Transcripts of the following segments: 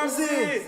Ramsey!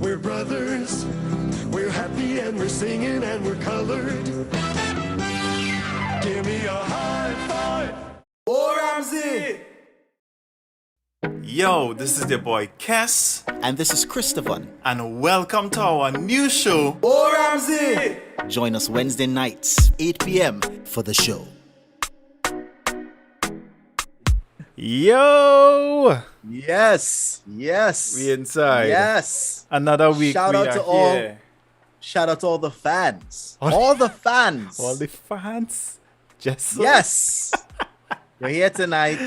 We're brothers, we're happy and we're singing and we're colored. Give me a high five. Oh, Ramsey! Yo, this is the boy Kes, And this is Christopher. and welcome to our new show. Oh, Ramsey! Join us Wednesday nights, 8 p.m. for the show. Yo! Yes. We inside. Yes. Another week Shout we out are to all- here. Shout out to all the fans. All- All the fans. All the fans. Just so. Yes. You're here tonight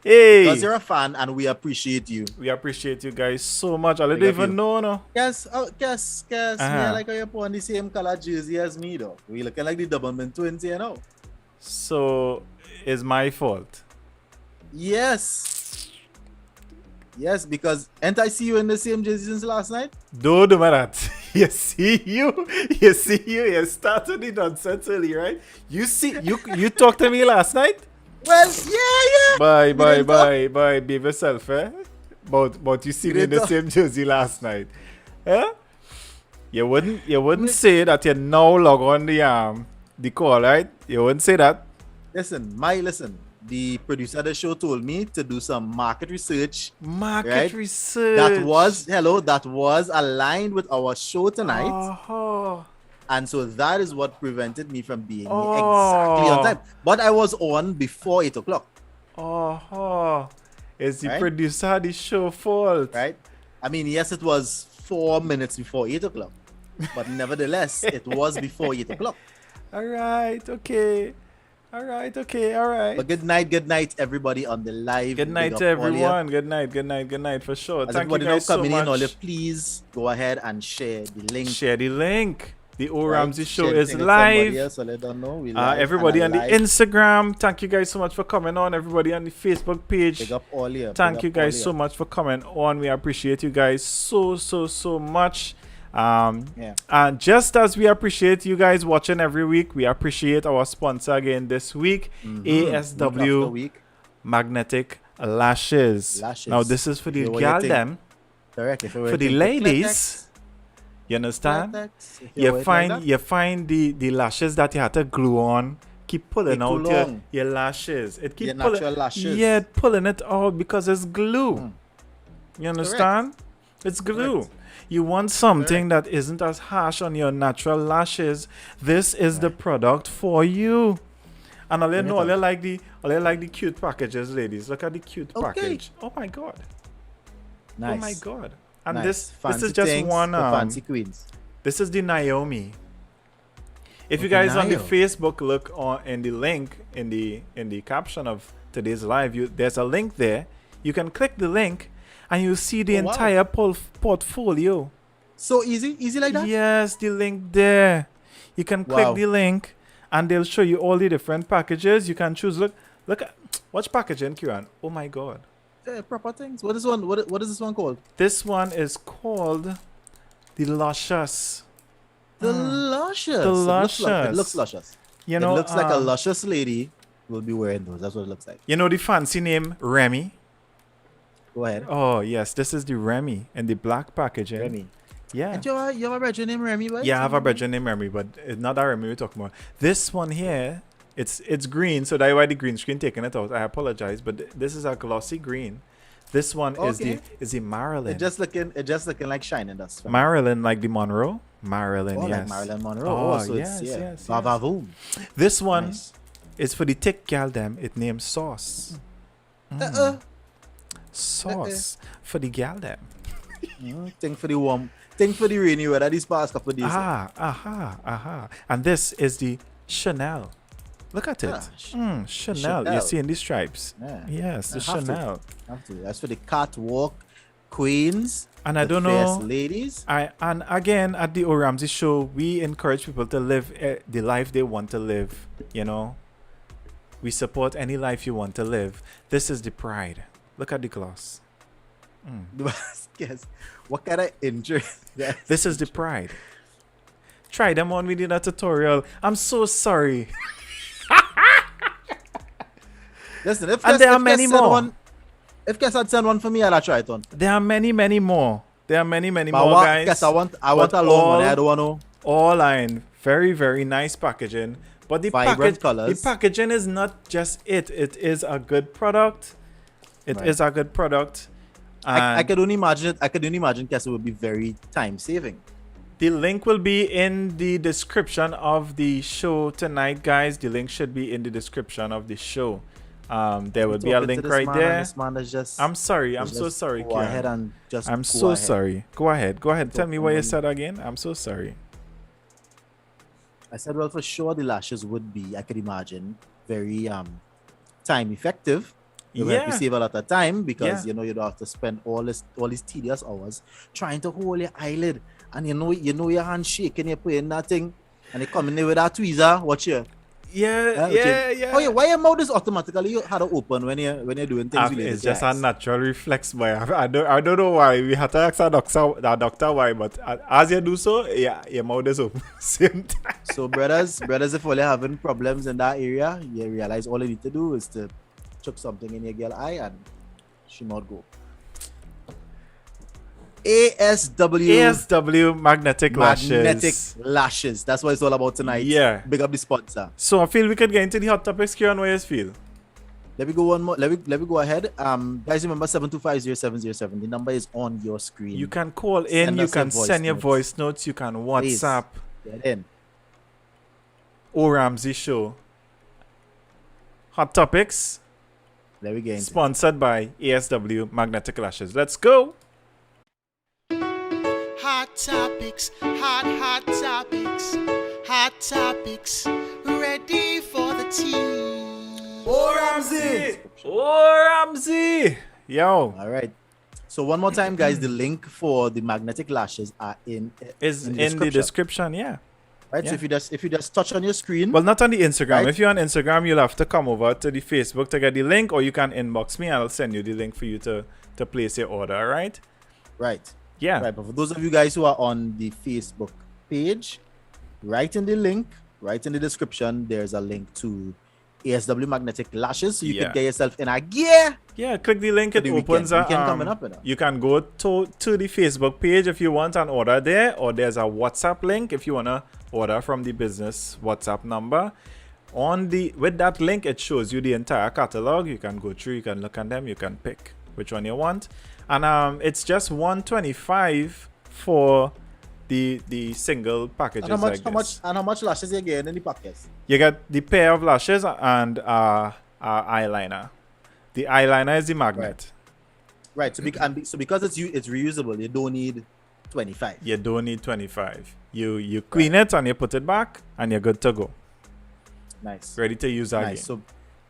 Hey! because you're a fan and we appreciate you. We appreciate you guys so much. I don't Big up even you. know, no? Guess. Me, Uh-huh. I like how you're putting the same color jersey as me, though. We looking like the Doublemint twins, you know? So, it's my fault. Yes. Yes, because ain't I see you in the same jersey since last night? Don't do that. You started the nonsense early, right? You talked to me last night? Well, yeah. Bye, We bye, didn't bye, bye. Be yourself, eh? But you see me in the didn't same jersey last night. Eh? You wouldn't say that you now log on the call, right? You wouldn't say that. Listen. The producer of the show told me to do some market research. Market Right? research. That was aligned with our show tonight. Oh, And so that is what prevented me from being Oh. exactly on time. But I was on before 8 o'clock, it's the Right? producer of the show fault. right? I mean, yes, it was 4 minutes before 8 o'clock. But nevertheless, it was before 8 o'clock. All right, okay. All right. But good night, everybody on the live. Good night Big to up all you. everyone. Good night for sure. As Thank you everybody now guys so coming in, all you, much. please go ahead and share the link. Share the link. The O right? Ramsey show Share the is thing with somebody live. else so they don't know. We live Everybody on and the alive. Instagram, thank you guys so much for coming on. Everybody on the Facebook page, Big up all you. thank you guys so much for coming on. We appreciate you guys so much. Yeah. And just as we appreciate you guys watching every week, we appreciate our sponsor again this week, Week after ASW week. Magnetic Lashes. Lashes. Now this is for the Yeah, what gal you think? them, Correct. If you were for the thinking ladies. You understand? Clitex, if You were like find that, you find the lashes that you had to glue on, keep pulling They out glue on. your lashes. It keep Your pulling, natural lashes. yeah, pulling it out because it's glue. Mm. You understand? It's glue. Correct. You want something that isn't as harsh on your natural lashes. This is the product for you. And all you Bring it know, all on. you like the cute packages, ladies. Look at the cute Okay. package. Oh my god. Nice. Oh my god. And Nice. this Fancy is just things one for fancy queens. this is the Naomi. If you Okay, guys on the Nio. Facebook look on in the link in the caption of today's live, there's a link there. You can click the link and you'll see the Oh, wow. entire portfolio. So easy like that. Yes, the link there. You can click Wow. the link and they'll show you all the different packages. You can choose. Look at watch packaging, Kieran. Oh my god. Proper things. What is one? What is this one called? This one is called the Luscious. The luscious. The It looks Luscious. luscious. You It know, looks like a luscious lady will be wearing those. That's what it looks like. You know the fancy name Remy. Go ahead. Oh yes, this is the Remy and the black packaging. Remy. Yeah. And you have a brother named Remy, right? Yeah, I have a brother named Remy, but it's not that Remy we're talking about. This one here It's green, so that's why the green screen taking it out. I apologize, but this is a glossy green. This one is Okay. the Marilyn. It just looking like shining dust. for me. Marilyn, like the Monroe. Marilyn, Oh, yes. like Marilyn Monroe. Oh, so yes, it's, yeah. yes, Va, va, voom. This one Nice. is for the thick gal them. It named Sauce. Sauce for the gal them. Thing for the warm. Thing for the rainy weather these past couple of days. And this is the Chanel. Look at it. Ah, Chanel. You Chanel. see in the stripes. Yeah. Yes, the Have to. Chanel. Have to. That's for the catwalk queens. And I the don't fierce know. ladies. And again, at the O Ramsey show, we encourage people to live the life they want to live. You know, we support any life you want to live. This is the pride. Look at the gloss. Yes. What kind of injury? This is the pride. Try them on. We did a tutorial. I'm so sorry. Listen, if And Kes- there are if Kes many send more. One, if Kes had sent one for me, I'll try it on. There are many, many more. There are many, many But more, what, guys. Kes, I want But a long one. all- I don't want to. All are in very, very nice packaging. But the Vibrant colours. the packaging is not just it. It is a good product. It is Right. a good product. I And could only imagine it. I could only imagine Kes would be very time saving. the link will be in the description of the show tonight, guys. The link should be in the description of the show. There will be a link right there. This man is just. I'm sorry. I'm is so just sorry, Go ahead Kieran. and just. I'm go so ahead. sorry. Go ahead. Go ahead. Tell me what you on. said again. I'm so sorry. I said, well, for sure, the lashes would be, I could imagine, very time effective. You will Yeah. save a lot of time because Yeah. you don't have to spend all these tedious hours trying to hold your eyelid, and your hand shaking, you're putting that thing, and they come in there with that tweezer. Watch here. Yeah, yeah. Oh yeah, why your mouth is automatically you had to open when you're doing things related It's to just a eyes? natural reflex, boy. I don't know why. We had to ask our doctor why, but as you do so, yeah, your mouth is open. Same time. So brothers, if you're having problems in that area, you realize all you need to do is to chuck something in your girl eye and she not go. ASW magnetic lashes. lashes. That's what it's all about tonight. Yeah. Big up the sponsor. So I feel we could get into the hot topics, Kieran. What you feel? Let me go one more. Let me go ahead. Guys, remember 7250707. The number is on your screen. You can call in. Send You us a can voice send your note. voice notes. You can Please. WhatsApp. Get in. O Ramsey Show. Hot topics There we go. sponsored by ASW magnetic lashes. Let's go. Hot topics, hot topics, hot topics, ready for the tea. O Ramsey. O Ramsey. Yo. All right. So one more time, guys. The link for the magnetic lashes are Is in in the description, yeah. Right. Yeah. So if you just touch on your screen. Well, not on the Instagram. Right. If you're on Instagram, you'll have to come over to the Facebook to get the link, or you can inbox me and I'll send you the link for you to place your order, all right? Right. Yeah. Right. But for those of you guys who are on the Facebook page, write in the link, right in the description, there's a link to ASW magnetic lashes, so you Yeah. can get yourself in a gear. Yeah, click the link. For It the opens weekend. a, Weekend coming up, you know. you can go to the Facebook page if you want and order there, or there's a WhatsApp link if you want to order from the business WhatsApp number. With that link, it shows you the entire catalog. You can go through, you can look at them, you can pick which one you want. And it's just $125 for the single packages. And like how much lashes you get in the packets? You get the pair of lashes and eyeliner. The eyeliner is the magnet. Right. So because it's reusable, you don't need 25. You don't need 25. You clean it and you put it back and you're good to go. Nice. Ready to use again. Nice.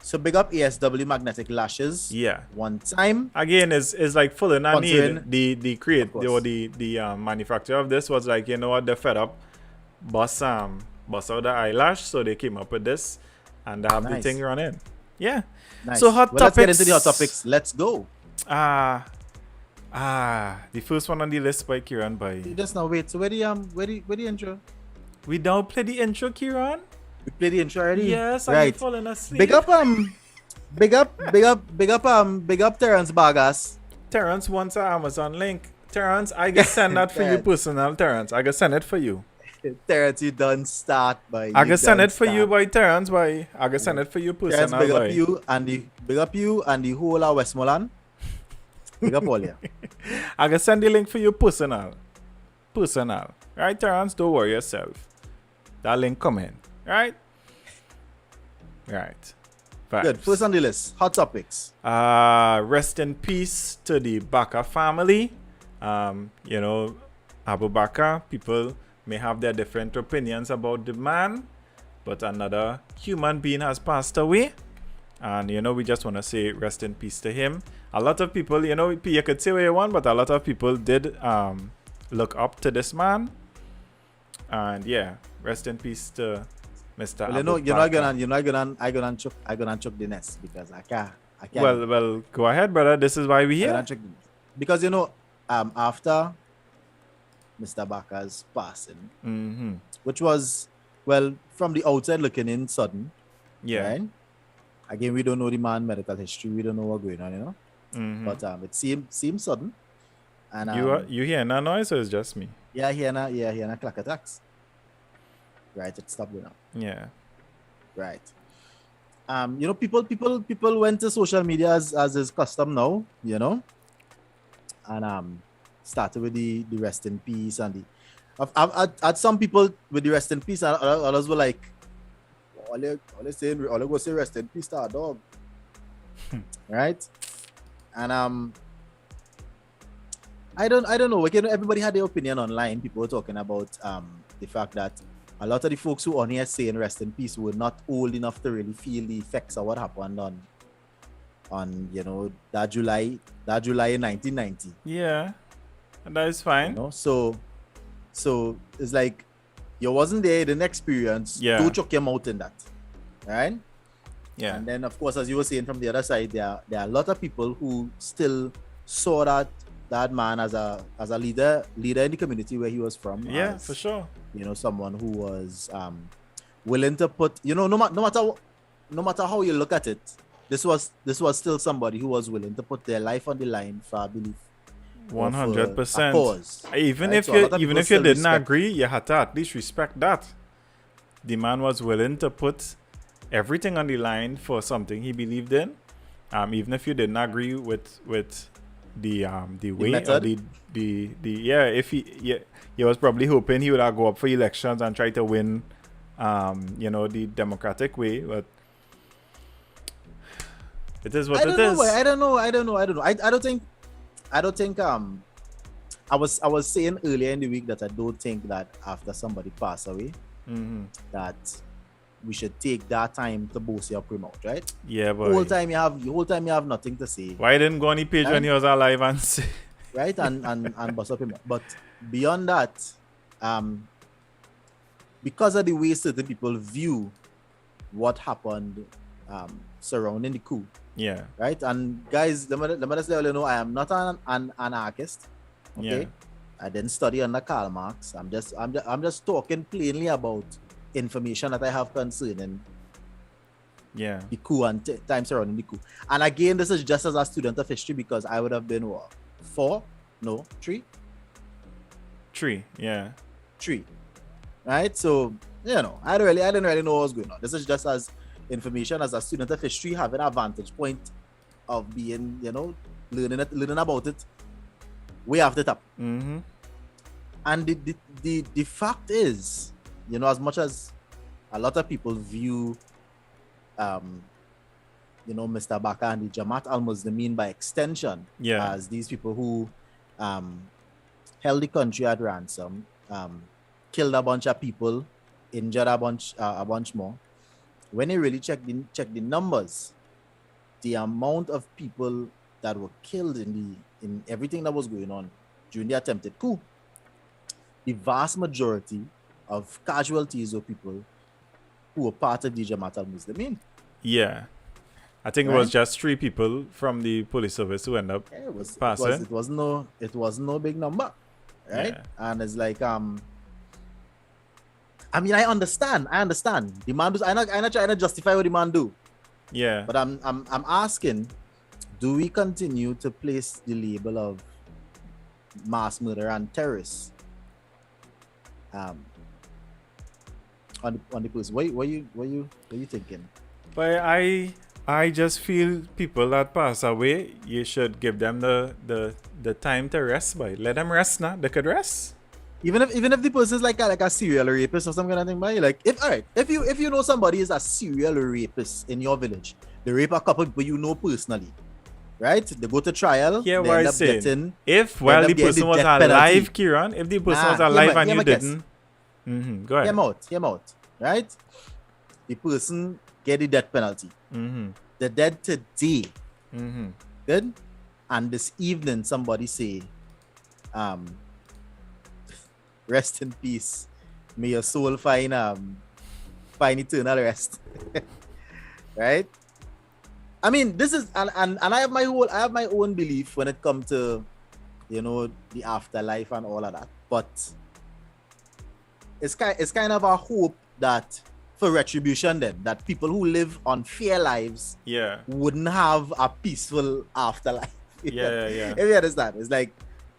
So big up ASW magnetic lashes. Yeah. One time. Again, is like full in a need. Sponsoring. The create Of course. or the manufacturer of this was like, you know what, they're fed up. Bust out the eyelash, so they came up with this and they have the Nice. thing running. Yeah. Nice. So hot Well, let's get topics. into the hot topics. Let's go. The first one on the list by Kieran by. Just now wait. So where the intro? We don't play the intro, Kieran. We played the intro already. Yes, I'm right. falling asleep. Big up Terrence Bagas. Terrence wants an Amazon link. Terrence, I can send that for you personal, Terrence. I can send it for you. Terrence, you done start, boy. I You can send done it for you, start. boy, Terrence, boy. I can send it for you Terrence, personal, boy. big up you and the whole of Westmoreland. Big up all you. I can send the link for you personal. Personal. Right, Terrence? Don't worry yourself. That link come in. Right? Right. Good. Vibes. First on the list, hot topics. Rest in peace to the Baka family. You know, Abu Bakr, people may have their different opinions about the man, but another human being has passed away. And, you know, we just want to say rest in peace to him. A lot of people, you know, you could say what you want, but a lot of people did look up to this man. And yeah, rest in peace to Mr. Well, Abu you're Bakr. not gonna chuck the nest because I can't. Well, go ahead, brother. This is why we I gonna here. chuck the nest. Because after Mr. Baker's passing, Mm-hmm. which was, well, from the outside looking in sudden, Yeah. right? Again, we don't know the man medical history. We don't know what's going on, you know. Mm-hmm. But it seemed sudden. And You hear no noise, or it's just me? yeah, here na clack attacks. Right, it stopped now. Yeah. Right. You know, people went to social media as is custom now, you know, and started with the rest in peace and the. I've had some people with the rest in peace, and others were like, all they go say rest in peace to our dog, right? And I don't know. Again, everybody had their opinion online. People were talking about the fact that a lot of the folks who on here saying rest in peace were not old enough to really feel the effects of what happened on you know that July in 1990. Yeah. And that is fine. You know, so it's like you wasn't there, didn't experience. Yeah. Don't chuck your mouth in that, right? Yeah. And then, of course, as you were saying from the other side, there are a lot of people who still saw that man as a leader in the community where he was from. Yeah, as, for sure. You know, someone who was willing to put, you know, no matter how you look at it, this was still somebody who was willing to put their life on the line for a belief. 100%. Cause, Even right? if So a lot of you people still didn't respect- agree, you had to at least respect that. The man was willing to put everything on the line for something he believed in. Even if you didn't agree with the way or method? if he was probably hoping he would go up for elections and try to win you know, the democratic way, but it is what it is. I don't know. I don't think I was saying earlier in the week that I don't think that after somebody pass away Mm-hmm. that we should take that time to boast your promote, right? Yeah, The but whole time you have nothing to say, why didn't go on the page when he was alive and say right? And bust up him. But beyond that, because of the way certain people view what happened surrounding the coup, yeah, right? And guys, let me just let you know, I am not an anarchist. Okay, yeah, I didn't study under Karl Marx. I'm just talking plainly about information that I have concerning yeah, the coup and time surrounding the coup. And again, this is just as a student of history because I would have been what, 3, yeah, right? So you know, I didn't really know what was going on. This is just as information as a student of history, having a vantage point of being, you know, learning about it way after top. mm-hmm. And the fact is, you know, as much as a lot of people view you know, Mr. Baka and the Jamaat al-Muslimin by extension Yeah. as these people who held the country at ransom, killed a bunch of people, injured a bunch more. When you really check the numbers, the amount of people that were killed in everything that was going on during the attempted coup, the vast majority of casualties were people who were part of the Jamaat al-Muslimin. Yeah. I think it was just 3 people from the police service who ended up Yeah, passing. it was no big number, right? Yeah. And it's like I mean, I understand. The man does. I'm not trying to justify what the man do, Yeah. but I'm asking, do we continue to place the label of mass murder and terrorists on the person. What you thinking? But I just feel people that pass away, you should give them the time to rest, boy. Let them rest now. They could rest. Even if the person is like a serial rapist or some kind of thing, boy, like if you know somebody is a serial rapist in your village, they rape a couple people you know personally, right? They go to trial. Hear they what end I'm up saying. getting- If they while end the up getting person was death alive, penalty. Kieran, if the person was Nah, alive hear and you my guess. didn't, go ahead. Hear 'em out, right? The person get the death penalty. Mm-hmm. They're dead today. Mm-hmm. Good. And this evening, somebody say, rest in peace. May your soul find eternal rest. Right? I mean, this is and I have my own belief when it comes to, you know, the afterlife and all of that. But it's kind of a hope that for retribution then, that people who live unfair lives Yeah. wouldn't have a peaceful afterlife. Yeah. If you understand, it's like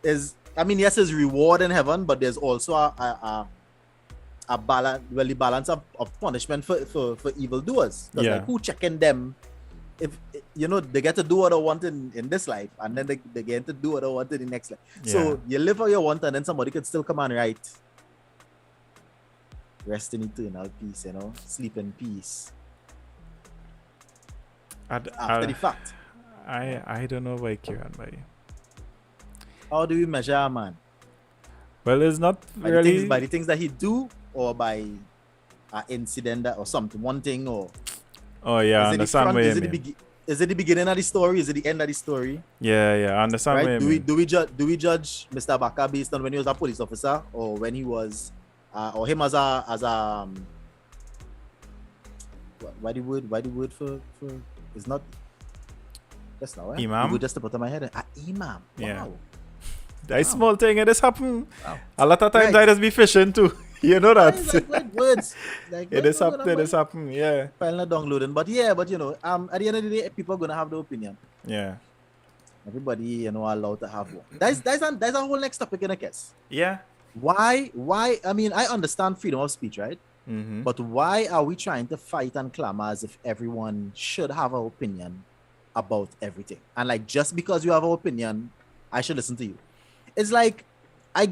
yes, there's reward in heaven, but there's also a balance, the balance of punishment for evildoers. Because Yeah. like who checking them if you know they get to do what they want in this life, and then they get to do what they want in the next life. So you live how you want, and then somebody could still come and write rest in eternal peace, you know, sleep in peace after the fact. I don't know why Kieran, boy. How do we measure a man? Well, it's not By really. the things that he do, or by an incident or something, one thing, or Oh yeah, I understand what you mean. Is it the beginning of the story? Is it the end of the story? Yeah, I understand what Right? you mean. Do we judge Mr. Baka based on when he was a police officer, or when he was, or him as a why the word for it's not. That's not right. Imam? The word just to put on my head. Imam. Wow. Yeah. That small thing, it just happen. Wow. A lot of times Right. I just be fishing too. You know that. Like words. Like, It is happen, yeah. File not downloading, but you know, at the end of the day, people are gonna have their opinion. Yeah. Everybody, you know, are allowed to have one. That's a whole next topic in a case. Yeah. Why? I mean, I understand freedom of speech, right? Mm-hmm. But why are we trying to fight and clamor as if everyone should have an opinion about everything? And like, just because you have an opinion, I should listen to you. It's like I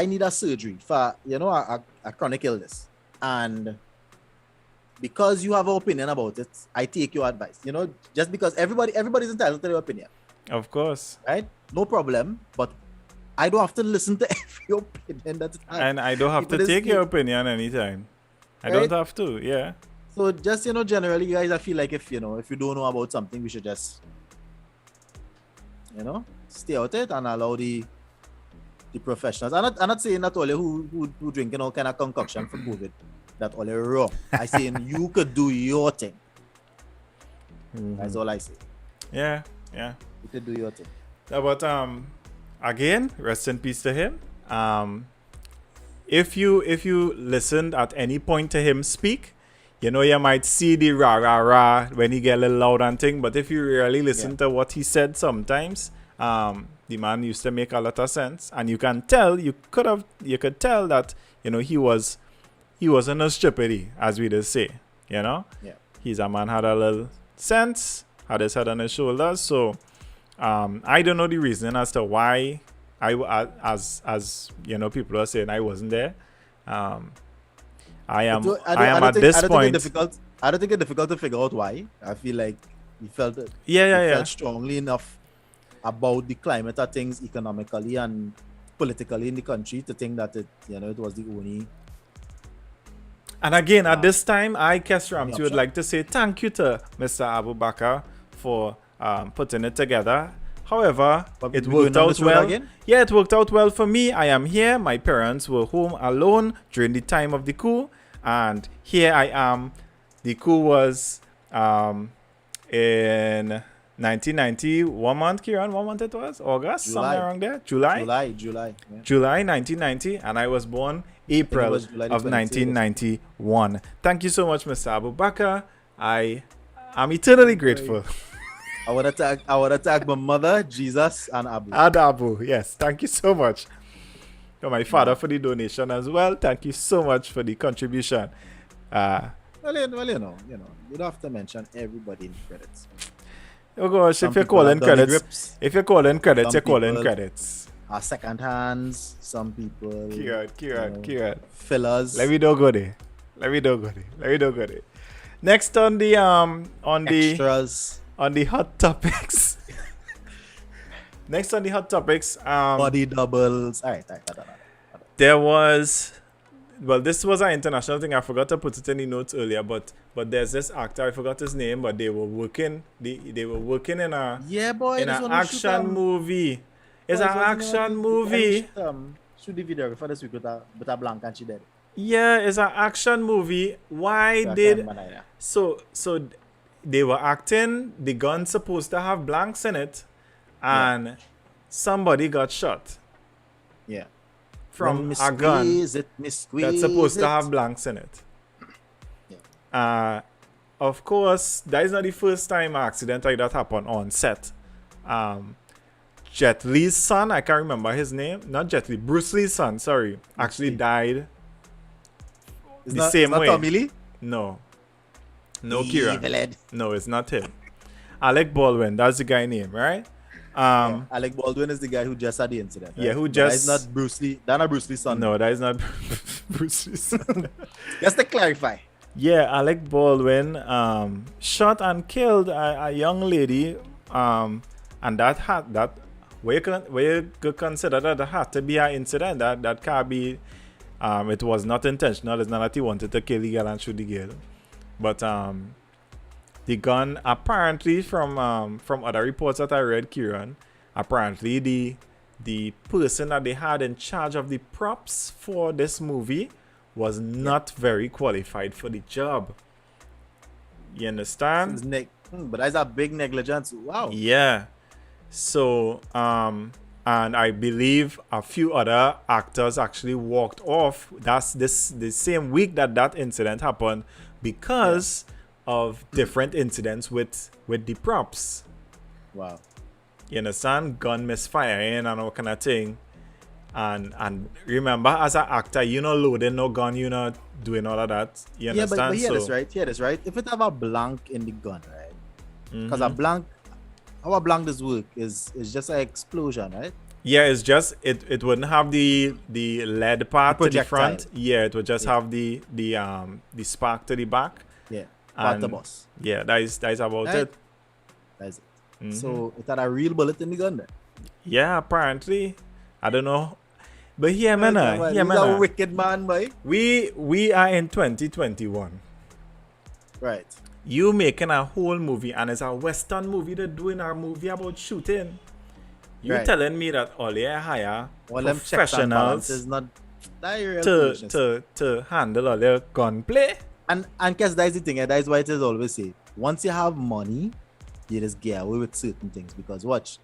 need a surgery for, you know, a chronic illness, and because you have an opinion about it, I take your advice. You know, just because everybody's entitled to their opinion, Of course. right? No problem. But I don't have to listen to every opinion that And I don't have to people take speak. your opinion anytime. I Right? don't have to, yeah. So just, you know, generally, guys, I feel like if you don't know about something, we should just, you know, stay out it and allow the professionals. I'm not saying that all who drinking all kind of concoction for COVID, that all wrong. I saying you could do your thing. That's all I say. Yeah. You could do your thing. But again, rest in peace to him. If you listened at any point to him speak, you know, you might see the rah rah rah when he get a little loud and thing. But if you really listen to what he said sometimes, the man used to make a lot of sense, and you can tell, you could tell that, you know, he was in a stupidity, as we just say, you know. Yeah. He's a man had a little sense, had his head on his shoulders. So I don't know the reason as to why as you know, people are saying I wasn't there. I am at this point. I don't think it's difficult to figure out why. I feel like he felt Yeah. strongly enough about the climate of things economically and politically in the country to think that it was the only. And again, at this time, I, Kes Ramsey, would option. like to say thank you to Mr. Abu Bakar for putting it together. However, But it we worked going on out this road well. again? Yeah, it worked out well for me. I am here. My parents were home alone during the time of the coup. And here I am. The coup was in 1990. One month, Kieran? One month it was? August? July. Somewhere around there? July? July. Yeah. July 1990, and I was born April was July the of 22nd. 1991. Thank you so much, Mr. Abu Bakar. I am eternally grateful. I want to tag my mother, Jesus, and Abu. And Abu, yes, thank you so much. to my father for the donation as well. Thank you so much for the contribution. Well, you know, you don't have to mention everybody in the credits. Oh gosh, Some if you're people calling have done the credits, grips. if you're calling credits, Some you're calling people- credits. Second hands, some people. Kieran. Fillers. Let me don't go there. Next on the extras. on the hot topics. Next on the hot topics, Body doubles. All right. there was, well, this was an international thing. I forgot to put it in the notes earlier, but there's this actor, I forgot his name, but they were working in a Yeah, boy. in this an one we shoot, action movie. It's boy, an this one, action we movie. shoot the video for this week with a blank and she dead. Yeah, it's an action movie. Why Yeah, did I can't remember that. so they were acting, the gun's supposed to have blanks in it, and somebody got shot Yeah. from Miss a gun Squeeze it, Miss Squeeze that's supposed to it. have blanks in it. Of course, that is not the first time an accident like that happened on set. Jet Li's son, I can't remember his name, not Jet Li, Bruce Li's son, sorry, actually died It's the not, same it's not way. Tommy Lee? No, Kira. Evilhead. No, it's not him. Alec Baldwin, that's the guy name, right? Alec Baldwin is the guy who just had the incident. Right? Yeah, who But just- That's not Bruce Lee. That's not Bruce Lee's son. No, that is not Bruce Li's son. Just to clarify. Yeah, Alec Baldwin shot and killed a young lady, and that had that where you could consider that had to be an incident that can't be. It was not intentional. It's not that he wanted to kill the girl and shoot the girl, but the gun apparently from other reports that I read, Kieran, apparently the person that they had in charge of the props for this movie was not very qualified for the job. You understand? His neck. But that's a big negligence. Wow. Yeah. So, and I believe a few other actors actually walked off. That's the same week that incident happened because of different incidents with the props. Wow. You understand? Gun misfiring and all kind of thing. And remember, as an actor, you're not loading no gun, you're not doing all of that. You Yeah, but understand? hear this, So- right? Hear this, right? If it have a blank in the gun, right? Because Mm-hmm. a blank, how a blank does work is just an explosion, right? Yeah, it's just it wouldn't have the lead part to the projectile. front. Yeah, it would just have the spark to the back. Yeah. Part the And- boss. Yeah, that is about Right. it. That's it. Mm-hmm. So it had a real bullet in the gun then. Yeah, apparently. I don't know. But here, man, He's a wicked man, boy. we are in 2021. Right. You making a whole movie, and it's a Western movie. They're doing a movie about shooting. You Right. telling me that all you hire All them checks and balances professionals not that real foolishness. to handle all your gunplay? And guess that's the thing, and that's why it is always say, once you have money, you just get away with certain things. Because watch,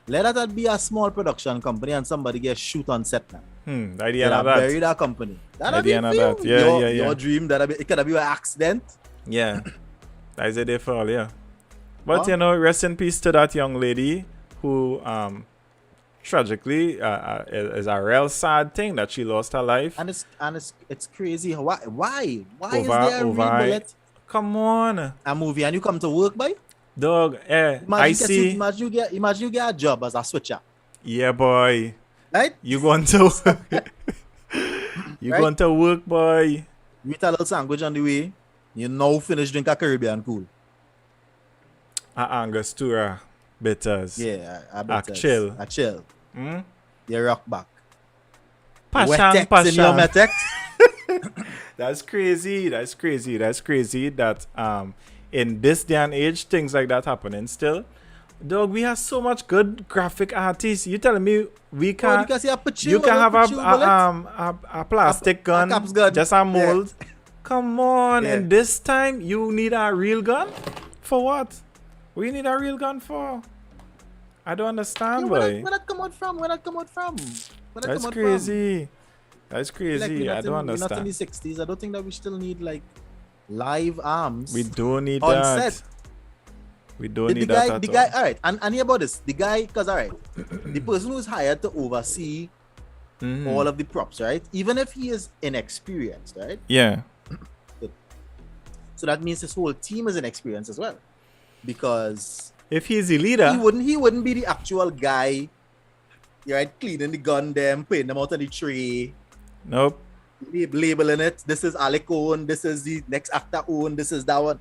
let that be a small production company and somebody get shoot on set now. The idea They of that. bury that company. That'll At be the end of for you. that, yeah, yeah. Your dream, it could be an accident. Yeah, that is a day for all, yeah. But Huh? you know, rest in peace to that young lady who tragically is a real sad thing that she lost her life. And it's crazy. Why is Over- there a real over- bullet? Come on, A movie and you come to work, boy? dog. I see. Imagine you get a job as a switcher, Yeah, boy. right? You going to Right? going to work, boy. Meet a little sandwich on the way. You now finish drink a Caribbean cool. Angostura bitters. Yeah, I bet A chill. A chill. Hmm? You rock back. Passion, Wetex in your passion. metex. That's crazy. That's crazy that in this day and age things like that happening still. Dog, we have so much good graphic artists. You telling me we can You can see a picture. you can have bullet. a plastic gun, cap's gun. just a mold. Come on, Yeah. and this time you need a real gun? For what? We need a real gun for? I don't understand, boy. Where that come out from? Where that come out from? That's crazy. That's Like, crazy. I don't We're not in understand. the 60s. I don't think that we still need like live arms. We don't need on that. set. We don't the need guy, that the at guy, all right, and hear about this. The guy, because all right, the person who's hired to oversee all of the props, right? Even if he is inexperienced, right? Yeah. So that means his whole team is inexperienced as well, because If he's the leader, he wouldn't be the actual guy, right? Cleaning the gun, them putting them out of the tray, nope. labeling it. This is Alec Owen. This is the next actor Owen. This is that one.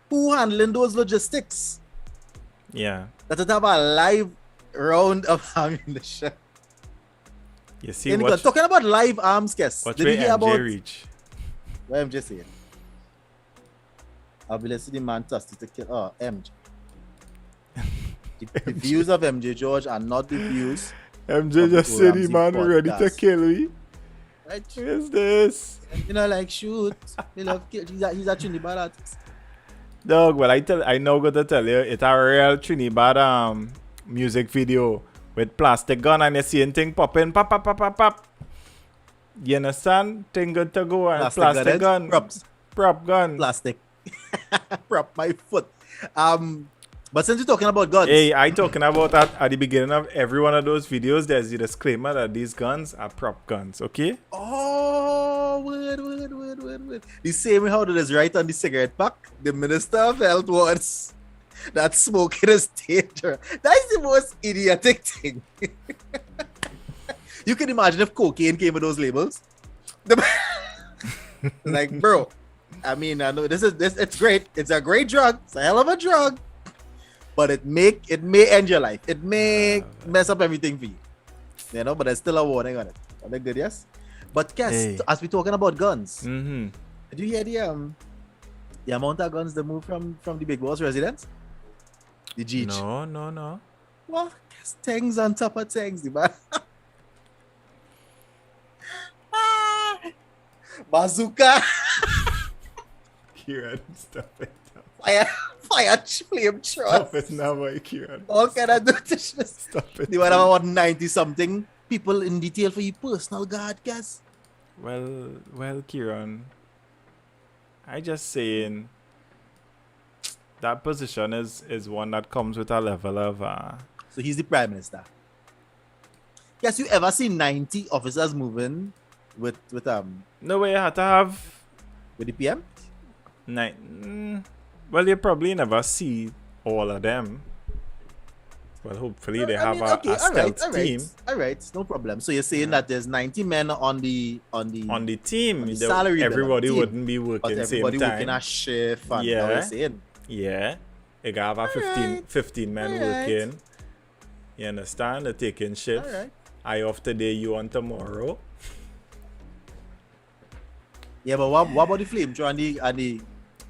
Who handling those logistics? Yeah. That would have a live round of ammunition. You see Any what? gun. Talking about live arms, guess. What Did way you hear MJ about? reach? What I'm just saying. I'll be listening to the man thirsty to kill. Oh, MJ. The views of MJ George are not the views. MJ Of just the said the Ramsey man ready to podcast. kill me. Right? What is this? You know, like shoot. They love kill. He's a Trinidad artist. Dog, well I know gonna tell you, it's a real Trinidad music video with plastic gun and you see thing popping pop pop pop pop pop. You understand? Thing good to go and plastic gun. Props. Prop gun. Plastic. Prop my foot. But since you're talking about guns, Hey, I talking about that at the beginning of every one of those videos, there's the disclaimer that these guns are prop guns, okay? oh, word. The same way how it is right on the cigarette pack, the Minister of Health wants that smoking is dangerous. That's the most idiotic thing. You can imagine if cocaine came with those labels. Like, bro, I mean, I know it's great. It's a great drug. It's a hell of a drug. But it may end your life. It may mess up everything for you. You know, but there's still a warning on it. Are they good, yes? But guess, Hey. as we're talking about guns, Mm-hmm. did you hear the amount of guns that moved from the big boss residence? The Jeech. No. Well, guess things on top of things, the man. Bazooka, Kieran, stop it. fire, flame Stop truck, it now, boy, Kieran. all kind of dirtishness. Stop it. They would have about 90 something people in detail for your personal guard, guess. Well, Kieran. I just saying that position is one that comes with a level of So he's the prime minister. Guess you ever see 90 officers moving with no way you had to have the PM? well, you probably never see all of them. Well, hopefully they have a stealth team. All right, no problem. So you're saying that there's 90 men on the On the team. on the the- salary bill, everybody on the team. wouldn't be but working same everybody time. working a shift and Yeah. yeah. You're saying. Yeah. You gotta have 15 men Alright. working. You understand? They're taking shift. Alright. I off today, you on tomorrow. Yeah, but what about the flamethrower and the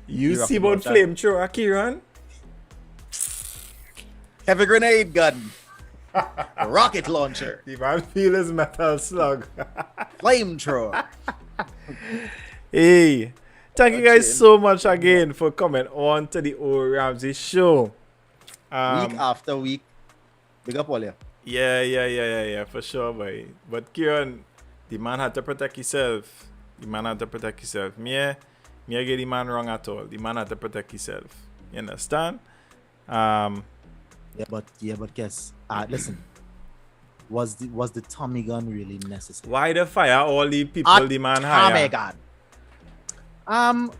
You The see rocket about launcher. flamethrower, Kieran? heavy grenade gun, rocket launcher, The man feel his metal slug. flamethrower? Hey, thank you Okay. guys so much again for coming on to the O Ramsey show. Week after week. Big up all you. Yeah, for sure, boy. But Kieran, the man had to protect himself. Me I get the man wrong at all. The man had to protect himself. You understand? Yeah, but guess. Listen. Was the Tommy gun really necessary? Why the fire all the people the man Tommy hire? gun.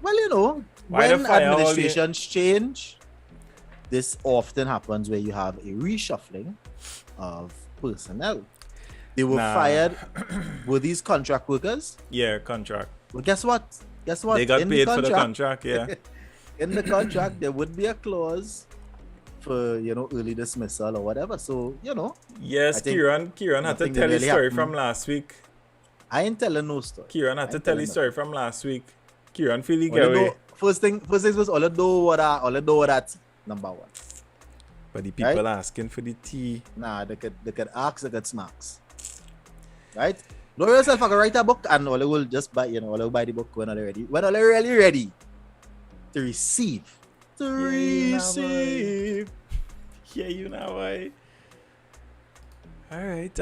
Well, you know, Why the when fire all the- administrations change, this often happens where you have a reshuffling of personnel. They were Nah. fired. Were these contract workers? Yeah, contract. Well, guess what? They got In paid for the contract, yeah. In the contract, there would be a clause for early dismissal or whatever. So Yes, I think Kieran had to nothing tell his really story happened. from last week. I ain't telling no story. Kieran had I to ain't tell telling his no- story from last week. Kieran feel he All get I know- away. First thing was all I know what that number one. But the people Right? asking for the tea. Nah, they could ask, they could smacks. Right? Know yourself, I can write a book and all I will just buy, all I will buy the book when I'm ready. When I'm really ready to receive. To Yeah, receive. Yeah, you know why. Alright,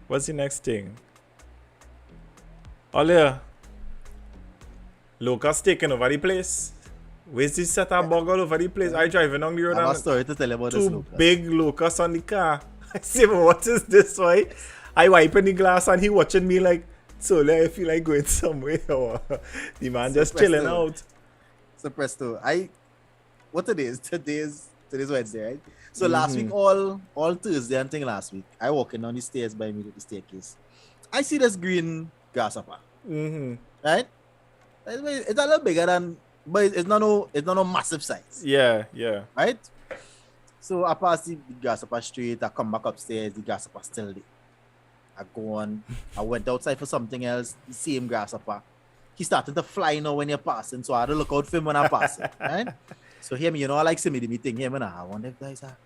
what's the next thing? Olia. Locust taking over the place. Where's this set up bug all over the place? I driving on the road I have a and story to tell you about this. two Lucas. big locusts on the car. I say, but what is this, why? I wiping the glass and he watching me like, so I feel like going somewhere. Or the man just chilling presto. out. So presto, what today is? Today's Wednesday, right? So last week, all Thursday and thing last week, I walking down the stairs by me to the staircase. I see this green grasshopper. Right? It's a little bigger than, but it's not no massive size. Yeah. Right? So I pass the grasshopper street, I come back upstairs, the grasshopper still there. I go on, I went outside for something else, the same grasshopper. He started to fly now when you're passing, so I had to look out for him when I pass it, right? So hear me, I like see me thing here, man. I wonder if guys a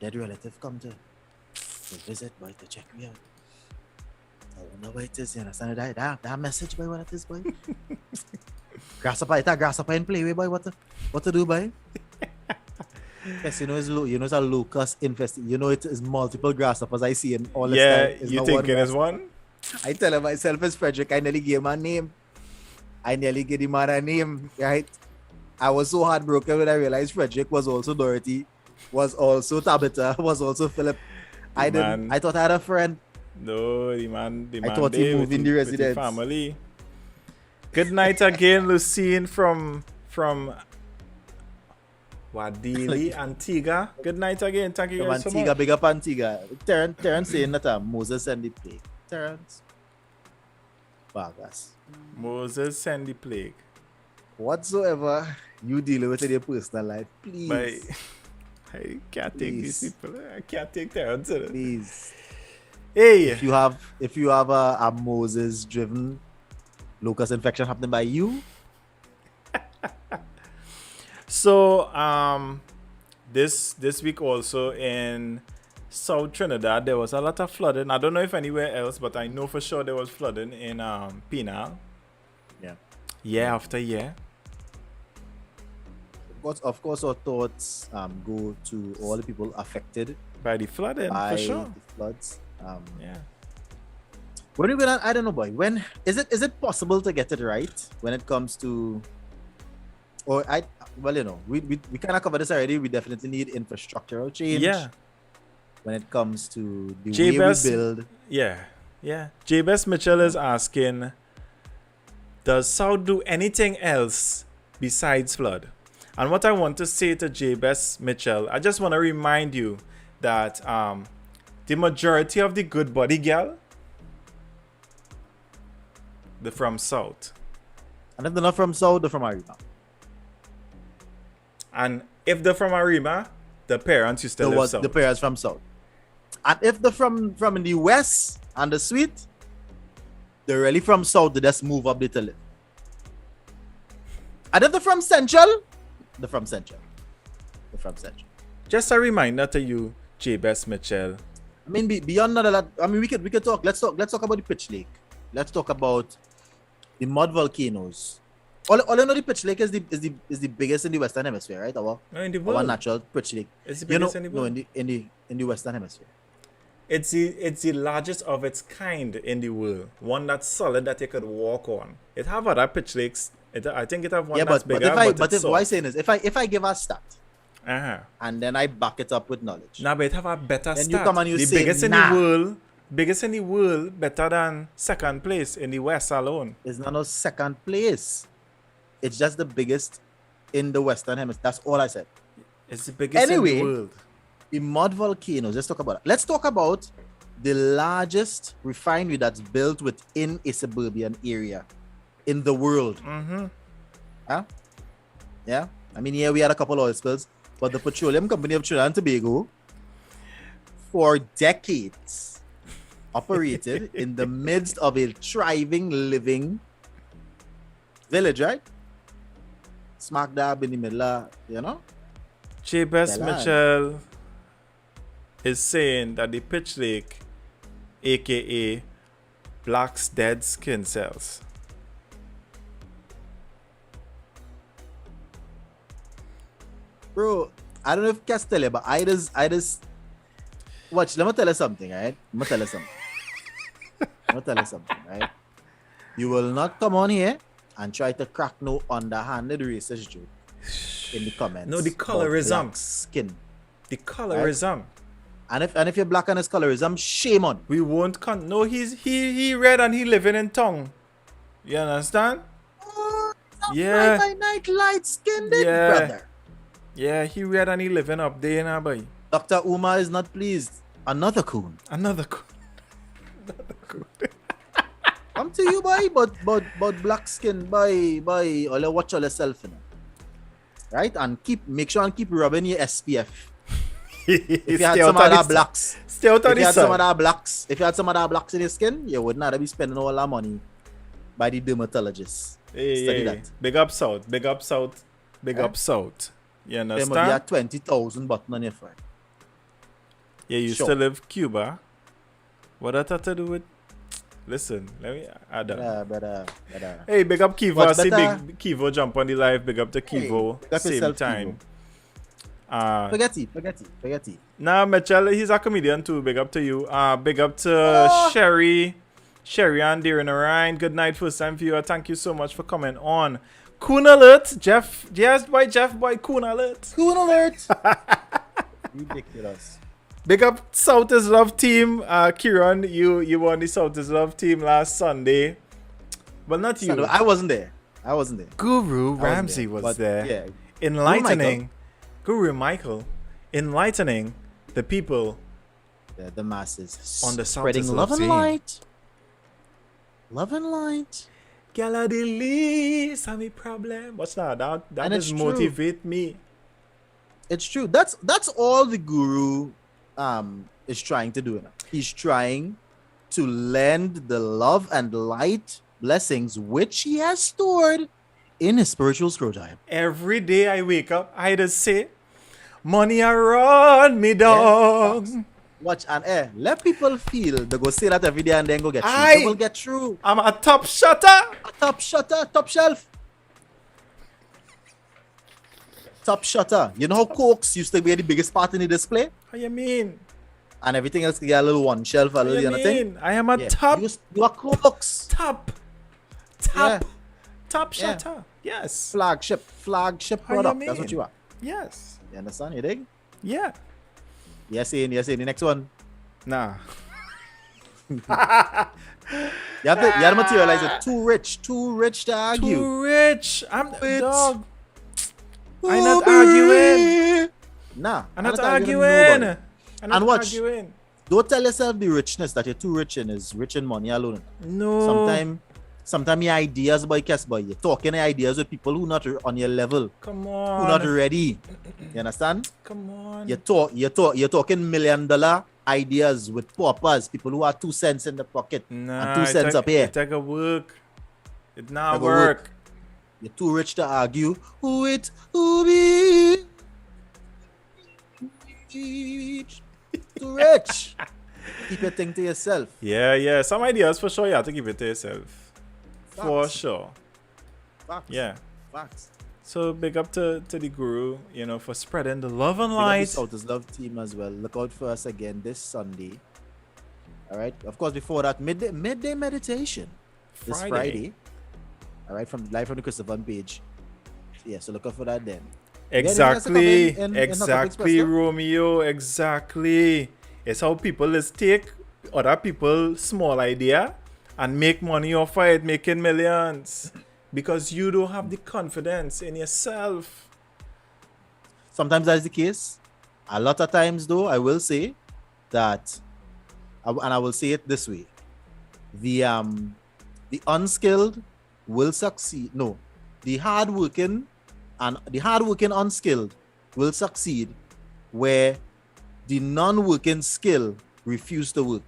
dead relative come to visit, boy, to check me out. I wonder what it is, you understand? That message, boy, what it is, boy? Grasshopper in play, boy, what to do, boy? Yes, it's a locust infested. It is multiple grasshoppers I see in all the time. Yeah, you think it is one? I tell him myself as Frederick, I nearly gave him a name. Right? I was so heartbroken when I realized Frederick was also Dorothy, was also Tabitha, was also Philip. I thought I had a friend. No, the man I thought he moved in the with residence. Family. Good night again, Lucine from Wadili, Antigua. Good night again. Thank you guys so Antigua, much. big up Antigua. Terrence saying that Moses sent the plague. Terrence. Vargas. Moses send the plague. Whatsoever you deal with in your personal life, please. I can't take these people. I can't take Terrence. Please. Hey. If you have a Moses driven locust infection happening by you. So this week also in South Trinidad there was a lot of flooding. I don't know if anywhere else, but I know for sure there was flooding in Penal. Yeah. Year after year. Of course our thoughts go to all the people affected By the flooding, by for sure. the floods. Yeah. When we I don't know, boy. When is it possible to get it right when it comes to, we kind of covered this already. We definitely need infrastructural change. Yeah. When it comes to the way we build. Yeah. Jabez Mitchell is asking, does South do anything else besides flood? And what I want to say to Jabez Mitchell, I just want to remind you that the majority of the good body gal, they're from South. And if they're not from South, they're from Arima. And if they're from Arima, the parents used to live South. The parents from South. And if they're from in the West and the Sweet, they're really from South, they just move up there to live. And if they're from Central, they're from Central. Just a reminder to you, Jabez Mitchell. I mean, beyond that, I mean, we could talk. Let's talk about the Pitch Lake. Let's talk about the mud volcanoes. All I know, the Pitch Lake is the biggest in the Western Hemisphere, right? No, in the world. Our natural Pitch Lake. It's the biggest in the world. No, in the Western Hemisphere. It's the largest of its kind in the world. One that's solid that you could walk on. It have other pitch lakes. I think it have one that's bigger. Why saying this? If I give a stat, and then I back it up with knowledge. Nah, but it have a better then stat. You come and you the say, biggest in the world, better than second place in the West alone. It's not no second place. It's just the biggest in the Western Hemisphere. That's all I said. It's the biggest in the world. The mud volcanoes. Let's talk about it. Let's talk about the largest refinery that's built within a suburban area in the world. Huh? Yeah. I mean, we had a couple oil spills, but the Petroleum Company of Trinidad and Tobago, for decades, operated in the midst of a thriving, living village, right? Smack dab in the middle of, Jabez Mitchell is saying that the Pitch Lake, aka Black's dead skin cells. Bro, I don't know if I can tell you, but I just watch. Let me tell you something, right? Right? You will not come on here and try to crack no underhanded racist joke in the comments. No, the colorism. Skin. The colorism. And if you're black and his colorism, shame on. We won't no, he red and he living in tongue. You understand? Yeah. Fly by night, light skinned Yeah. brother. Yeah, he red and he living up there now, boy. Dr. Uma is not pleased. Another coon. Another Come to you, boy, but black skin, boy, all watch all yourself, you know. Right? And make sure and keep rubbing your SPF. If you had some other blacks, Stay out of if you the had some sun. other blacks, if you had some other blacks in your skin, you would not be spending all that money by the dermatologist. Study that. Big up south, big up south, big Eh? up south. You There must be understand? a 20,000 button on your phone. Yeah, you Sure. still live Cuba. What that have to do with? Listen, let me add up. Better. Hey, big up Kivo. I What's see better? big Kivo jump on the live. Big up to Kivo. big up Same yourself, time. Forget it. Nah, Mitchell, he's a comedian too. Big up to you. Big up to Sherry and Darren Ryan. Good night, first time viewer. Thank you so much for coming on. Coon alert, Jeff. Yes, boy, Coon alert. Coon alert! Ridiculous. Big up South is Love team. Kieran, you won the South is Love team last Sunday. But not you. I wasn't there. Guru wasn't Ramsey there, was but there. yeah. Enlightening. Guru Michael. Enlightening the people. The masses. On the South spreading is love Love and team. light. Love and light. Gala the least have me problem. What's that? That And does it's true. motivate me. It's true. That's all the guru is trying to do now. He's trying to lend the love and light blessings which he has stored in his spiritual scrotum. Every day I wake up, I just say, money around me, dog. facts. Watch and let people feel they go say that every day and then go get through. Aye. They will get through. I'm a top shutter. A top shutter, top shelf. Top shutter. You know how Cokes used to be the biggest part in the display? How you mean? And everything else could get a little one shelf, a How little you other thing. mean? I am a Yeah. top, You are Cokes. top Yeah. shutter. Yes. Flagship How you product. That's mean? what you are. Yes. You understand? You dig? Yeah. Yes, Ian. The next one. Nah. You have to materialize it. Too rich to argue. Too rich. I'm Rich. dog. I'm not arguing. Nah. I'm not with arguing. nobody. I'm not And watch. arguing. Don't tell yourself the richness that you're too rich in is rich in money alone. No. Sometimes your ideas, boy, you're talking ideas with people who not on your level, Come who on. not ready. You understand? Come on. You're talking $1 million ideas with paupers, people who are 2 cents in the pocket Nah, and 2 cents up here. It take a work. It not Take a work. work. You're too rich to argue. Who be? Too rich. Keep your thing to yourself. Yeah. Some ideas for sure you have to give it to yourself. For Facts. sure. Facts. Yeah. Facts. So big up to the guru, for spreading the love and Big up the light. Southers Love team as well. Look out for us again this Sunday. All right. Of course, before that, midday meditation this Friday. All right, live from the Christopher page. Yeah, so look out for that then. Exactly. in Hot Topic Exactly, Express, no? Romeo. Exactly. It's how people is take other people's small idea and make money off of it, making millions. Because you don't have the confidence in yourself. Sometimes that's the case. A lot of times, though, I will say that, and I will say it this way: the unskilled will succeed. No, the hardworking unskilled will succeed, where the non-working skill refuse to work.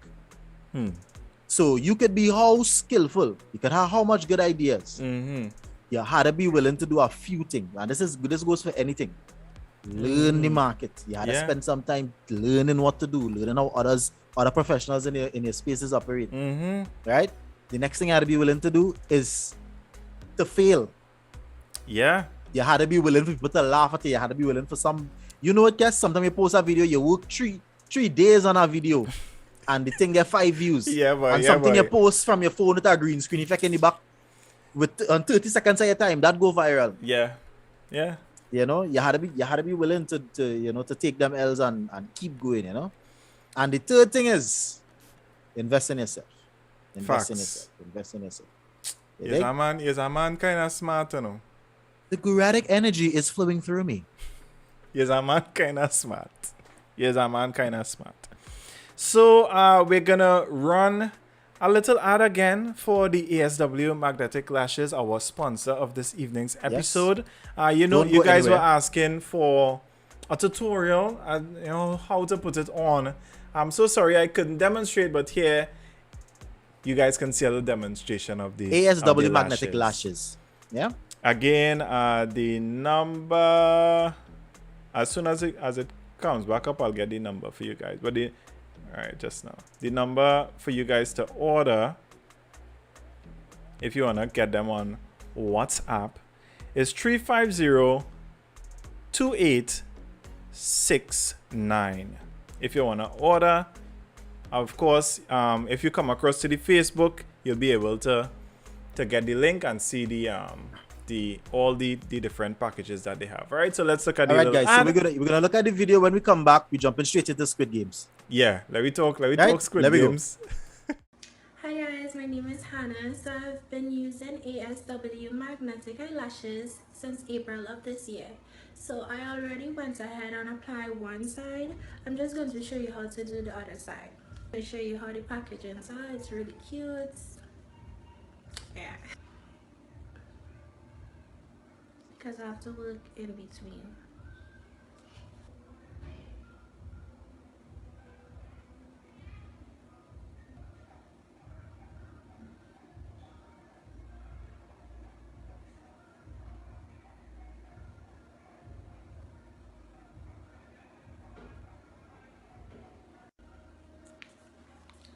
So you could be how skillful, you could have how much good ideas. Mm-hmm. You had to be willing to do a few things, and this goes for anything. Learn the market. You had to Yeah. spend some time learning what to do, learning how other professionals in your spaces operate. Mm-hmm. Right? The next thing you had to be willing to do is to fail. Yeah. You had to be willing for people to laugh at you. You had to be willing for some. You know what, guys? Sometimes you post a video, you work three days on a video, and the thing get 5 views. Yeah, boy. And Yeah, something boy. you post from your phone with a green screen effect in the back, on 30 seconds of your time, that go viral. Yeah. You know, you had to be willing to take them L's and keep going. You know. And the third thing is invest in yourself. Invest in Facts. yourself. Invest in yourself. You Yes, dig? a man kind of smart, you know. The Guratic energy is flowing through me. Yes, a man kind of smart. Yes, a man kind of smart. So we're gonna run a little ad again for the ASW Magnetic Lashes, our sponsor of this evening's episode. You know, Don't you go guys were anywhere. asking for a tutorial and you know how to put it on. I'm so sorry I couldn't demonstrate, but here you guys can see a little demonstration of the of the ASW magnetic lashes. Yeah. Again, the number, as soon as it comes back up, I'll get the number for you guys. But all right, just now, the number for you guys to order, if you wanna get them on WhatsApp, is 350-2869. If you wanna order, of course, if you come across to the Facebook, you'll be able to get the link and see the all the different packages that they have. All right, so let's look at the All right, little guys. So ad. we're gonna look at the video. When we come back, we're jumping straight into Squid Games. Yeah, let me talk Right? Squid Let me go. Games. Hi guys, my name is Hannah. So I've been using ASW magnetic eyelashes since April of this year. So I already went ahead and applied one side. I'm just going to show you how to do the other side. I'll show you how the packaging is. It's really cute. Yeah. Because I have to work in between.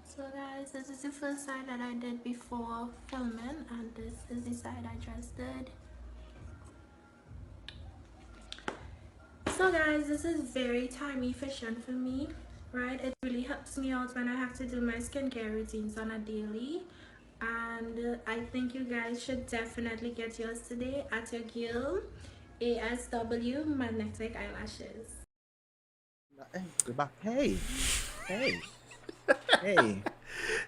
So guys, this is the first side that I did before filming, and this is the side I just did. So guys, this is very time efficient for me, right? It really helps me out when I have to do my skincare routines on a daily. And I think you guys should definitely get yours today at your Gil ASW magnetic eyelashes. Hey, we're back. Hey. Hey.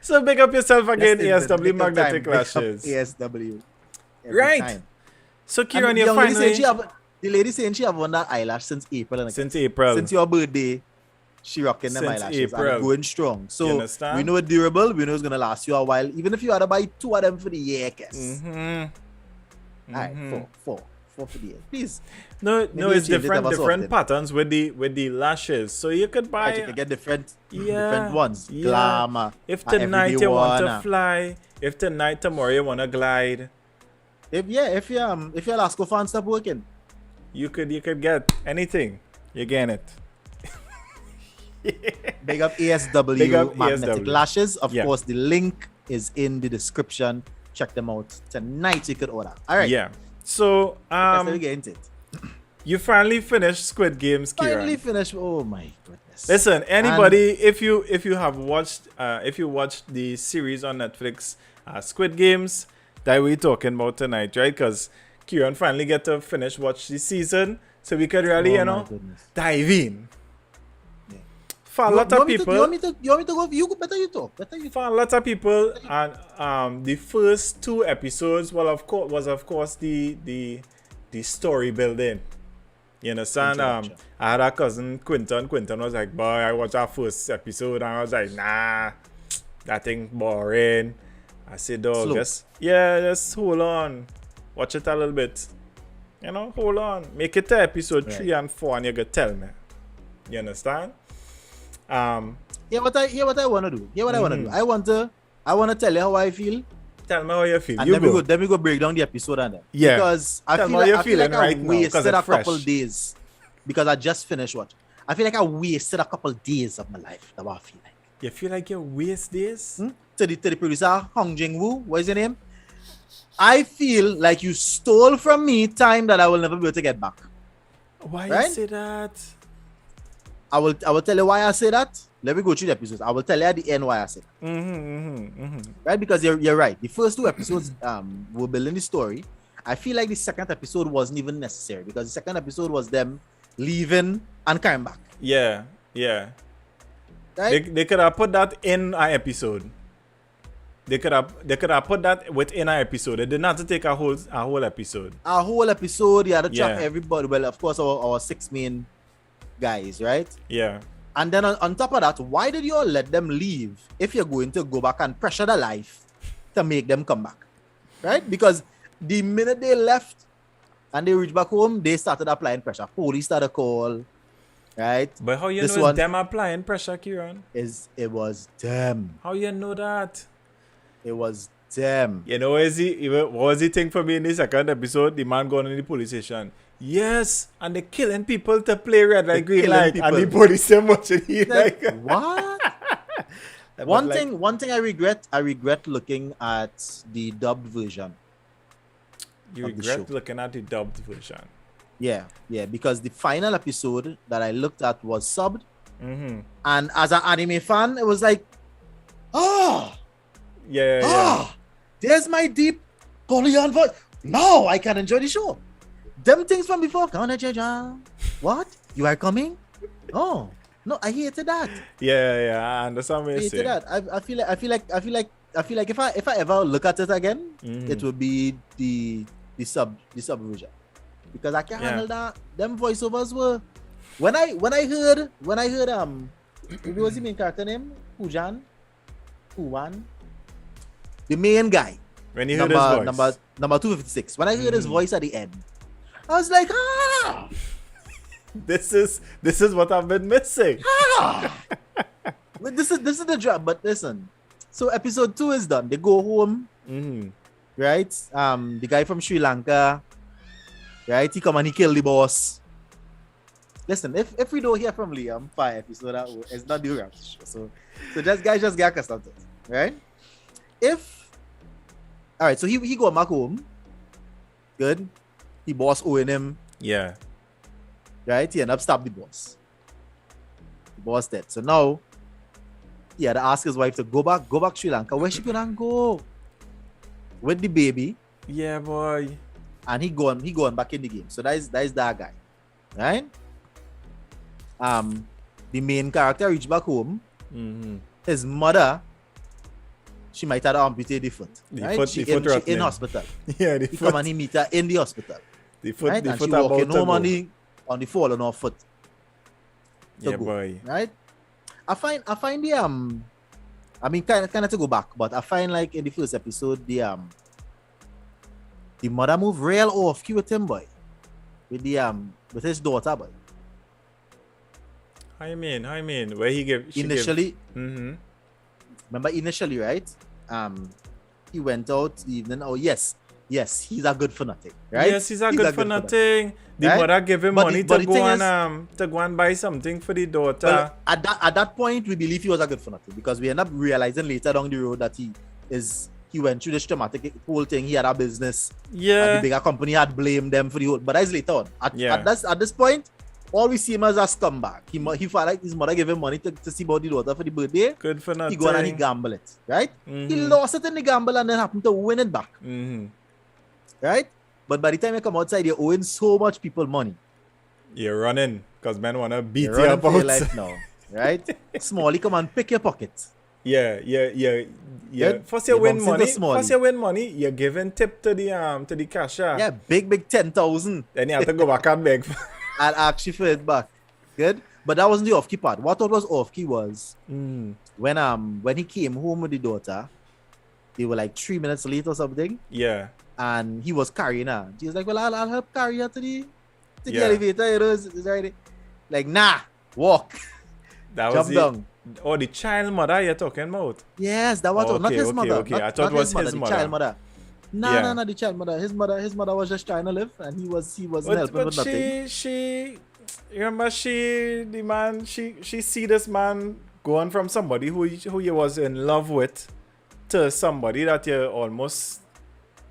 So big up yourself again, That's the ASW nick of time. Magnetic Big up Lashes. ASW. Every Right. time. So And Kieran, the you young lady finally saying the lady saying she have worn that eyelash since April. And since April. Since your birthday, she rocking them Since eyelashes April. and going strong. You So understand? we know it's durable. We know it's gonna last you a while. Even if you had to buy 2 of them for the year, guess. Mm-hmm. All right, four for the year, please. No, Maybe it's you change it different ever so often. patterns with the lashes. So you could buy Right, you can get different Yeah, ones. yeah. Glamour. if a tonight everyday you want to one. fly, if tonight tomorrow you want to glide, If your Lasco fan stop working. you could get anything. You get it. Big up ASW Big up magnetic ASW. lashes. Of Yeah. course, the link is in the description. Check them out tonight. You could order. All right. Yeah. So That's how we get into it. you finally finished Squid Games, Kieran. Finally finished. Oh my goodness. Listen, anybody, if you have watched if you watched the series on Netflix, Squid Games, that we're talking about tonight, right? Because Kieran finally get to finish watch the season, so we could really, Oh my goodness. dive in. Yeah. For a You lot of want me to- people, you want me to go? You better you talk. for a lot of people, and the first 2 episodes, well, was of course the story building. You understand? Introduction. I had a cousin, Quinton. Quinton was like, boy, I watched our first episode, and I was like, nah, that thing boring. I said, dog, Slow. just hold on. Watch it a little bit. Hold on. Make it to episode 3 and 4, and you could tell me. You understand? Yeah, what I want to do. Yeah, what I want to do. I want to tell you how I feel, Tell me how you feel. and You then go. we go break down the episode and then. Yeah. Because I Tell feel me how like, you're I feel like feeling I right now, 'cause wasted it's a couple fresh. days because I just finished watch. I feel like I wasted a couple days of my life. That's what I feel like. You feel like you waste days? To the producer, Hong Jing Woo, what is your name? I feel like you stole from me time that I will never be able to get back. Why Right? you say that? I will tell you why I say that. Let me go through the episodes. I will tell you at the end why I say that. Right? Because you're right. The first 2 episodes were building the story. I feel like the second episode wasn't even necessary because the second episode was them leaving and coming back. Yeah. Right? They could have put that in an episode. They could have put that within an episode. They didn't have to take a whole episode. A whole episode, you had to trap Yeah. everybody. Well, of course, our 6 main guys, right? Yeah. And then on top of that, why did you all let them leave if you're going to go back and pressure the life to make them come back? Right? Because the minute they left and they reached back home, they started applying pressure. Police started call, right? But how you This know one- it's them applying pressure, Kieran? It was them. How you know that? It was them. You know, what was the thing for me in the second episode? The man going in the police station. Yes, and they killing people to play red light, green killing light, and the people. police them watching he Like, like what? But One like- thing I regret looking at the dubbed version. You of the regret show. looking at the dubbed version. Yeah, because the final episode that I looked at was subbed, Mm-hmm. and as an anime fan, it was like, Yeah. there's my deep Korean voice. Now I can enjoy the show. Them things from before. What? You are coming? Oh no, I hated that. Yeah, I understand what I you're hated saying. that. I feel like if I ever look at it again, Mhm. it would be the sub version, because I can't Yeah. handle that. Them voiceovers were when I heard what was the main character name? Pujan? The main guy. When you heard his voice. Number 256. When I heard his voice at the end, I was like, This is what I've been missing. But this is the job. But listen, so episode 2 is done. They go home, Mm-hmm. right? The guy from Sri Lanka, right? He come and he kill the boss. Listen, if we don't hear from Liam 5 episode that way, it's not the Ramsey show. So just guys just get accustomed to it, right? All right, so he go back home. Good. The boss owing him, Yeah. right? He end up stab the boss. The boss dead. So now he had to ask his wife to go back Sri Lanka. Where she gonna go? With the baby, Yeah, boy. and he going back in the game. So that is that guy, right? The main character reached back home. Mm-hmm. His mother, she might have amputated the foot. The Right? foot- she the foot in rotting. hospital. Yeah, the He foot. come and he meet her in the hospital. The foot. Right? The And foot she walking about to home go. on the fallen off foot. to Yeah, go. boy. Right? I find the I mean kind of to go back, but I find like in the first episode the mother move real off cute with him, boy. With his daughter, boy. How you mean? Where he give Initially, Mm-hmm. remember initially, right? He went out the evening. Oh yes, he's a good for nothing, right? Yes, he's a good for nothing. The Right? mother give him But money the to go thing and to go and buy something for the daughter. Well, at that point, we believe he was a good for nothing, because we end up realizing later down the road that he went through this traumatic whole thing. He had a business, and the yeah. bigger company had blamed them for the whole. But that's later on. Yeah. At this point, all we see him as a scumbag. He felt like his mother gave him money to see about the daughter for the birthday. Good for nothing. He go and he gamble it, right? He Mhm. lost it in the gamble and then happened to win it back, Mm-hmm. right? But by the time you come outside, you're owing so much people money. You're running because men wanna beat You're you running up for your outside. life now, right? Smalley, come and pick your pocket. Yeah. Good. First you You win bounce into money. Smalley. First you win money. You're giving tip to the cashier. Yeah, big 10,000. Then you have to go back and beg. And actually for it back. Good. But that wasn't the off-key part. What I thought was off-key was when he came home with the daughter, they were like 3 minutes late or something, Yeah. and he was carrying her. She was like, well, I'll help carry her to the Yeah. elevator. You know, it's already like, nah, walk. That Jump was down. Oh, the child mother you're talking about. Yes, that was not Okay, his okay, mother. okay. Not, I thought not it was his the mother. child mother. No, Yeah. no, the child mother. His mother was just trying to live, and he wasn't helping But with nothing. she remember the man she see this man going from somebody who you was in love with to somebody that you almost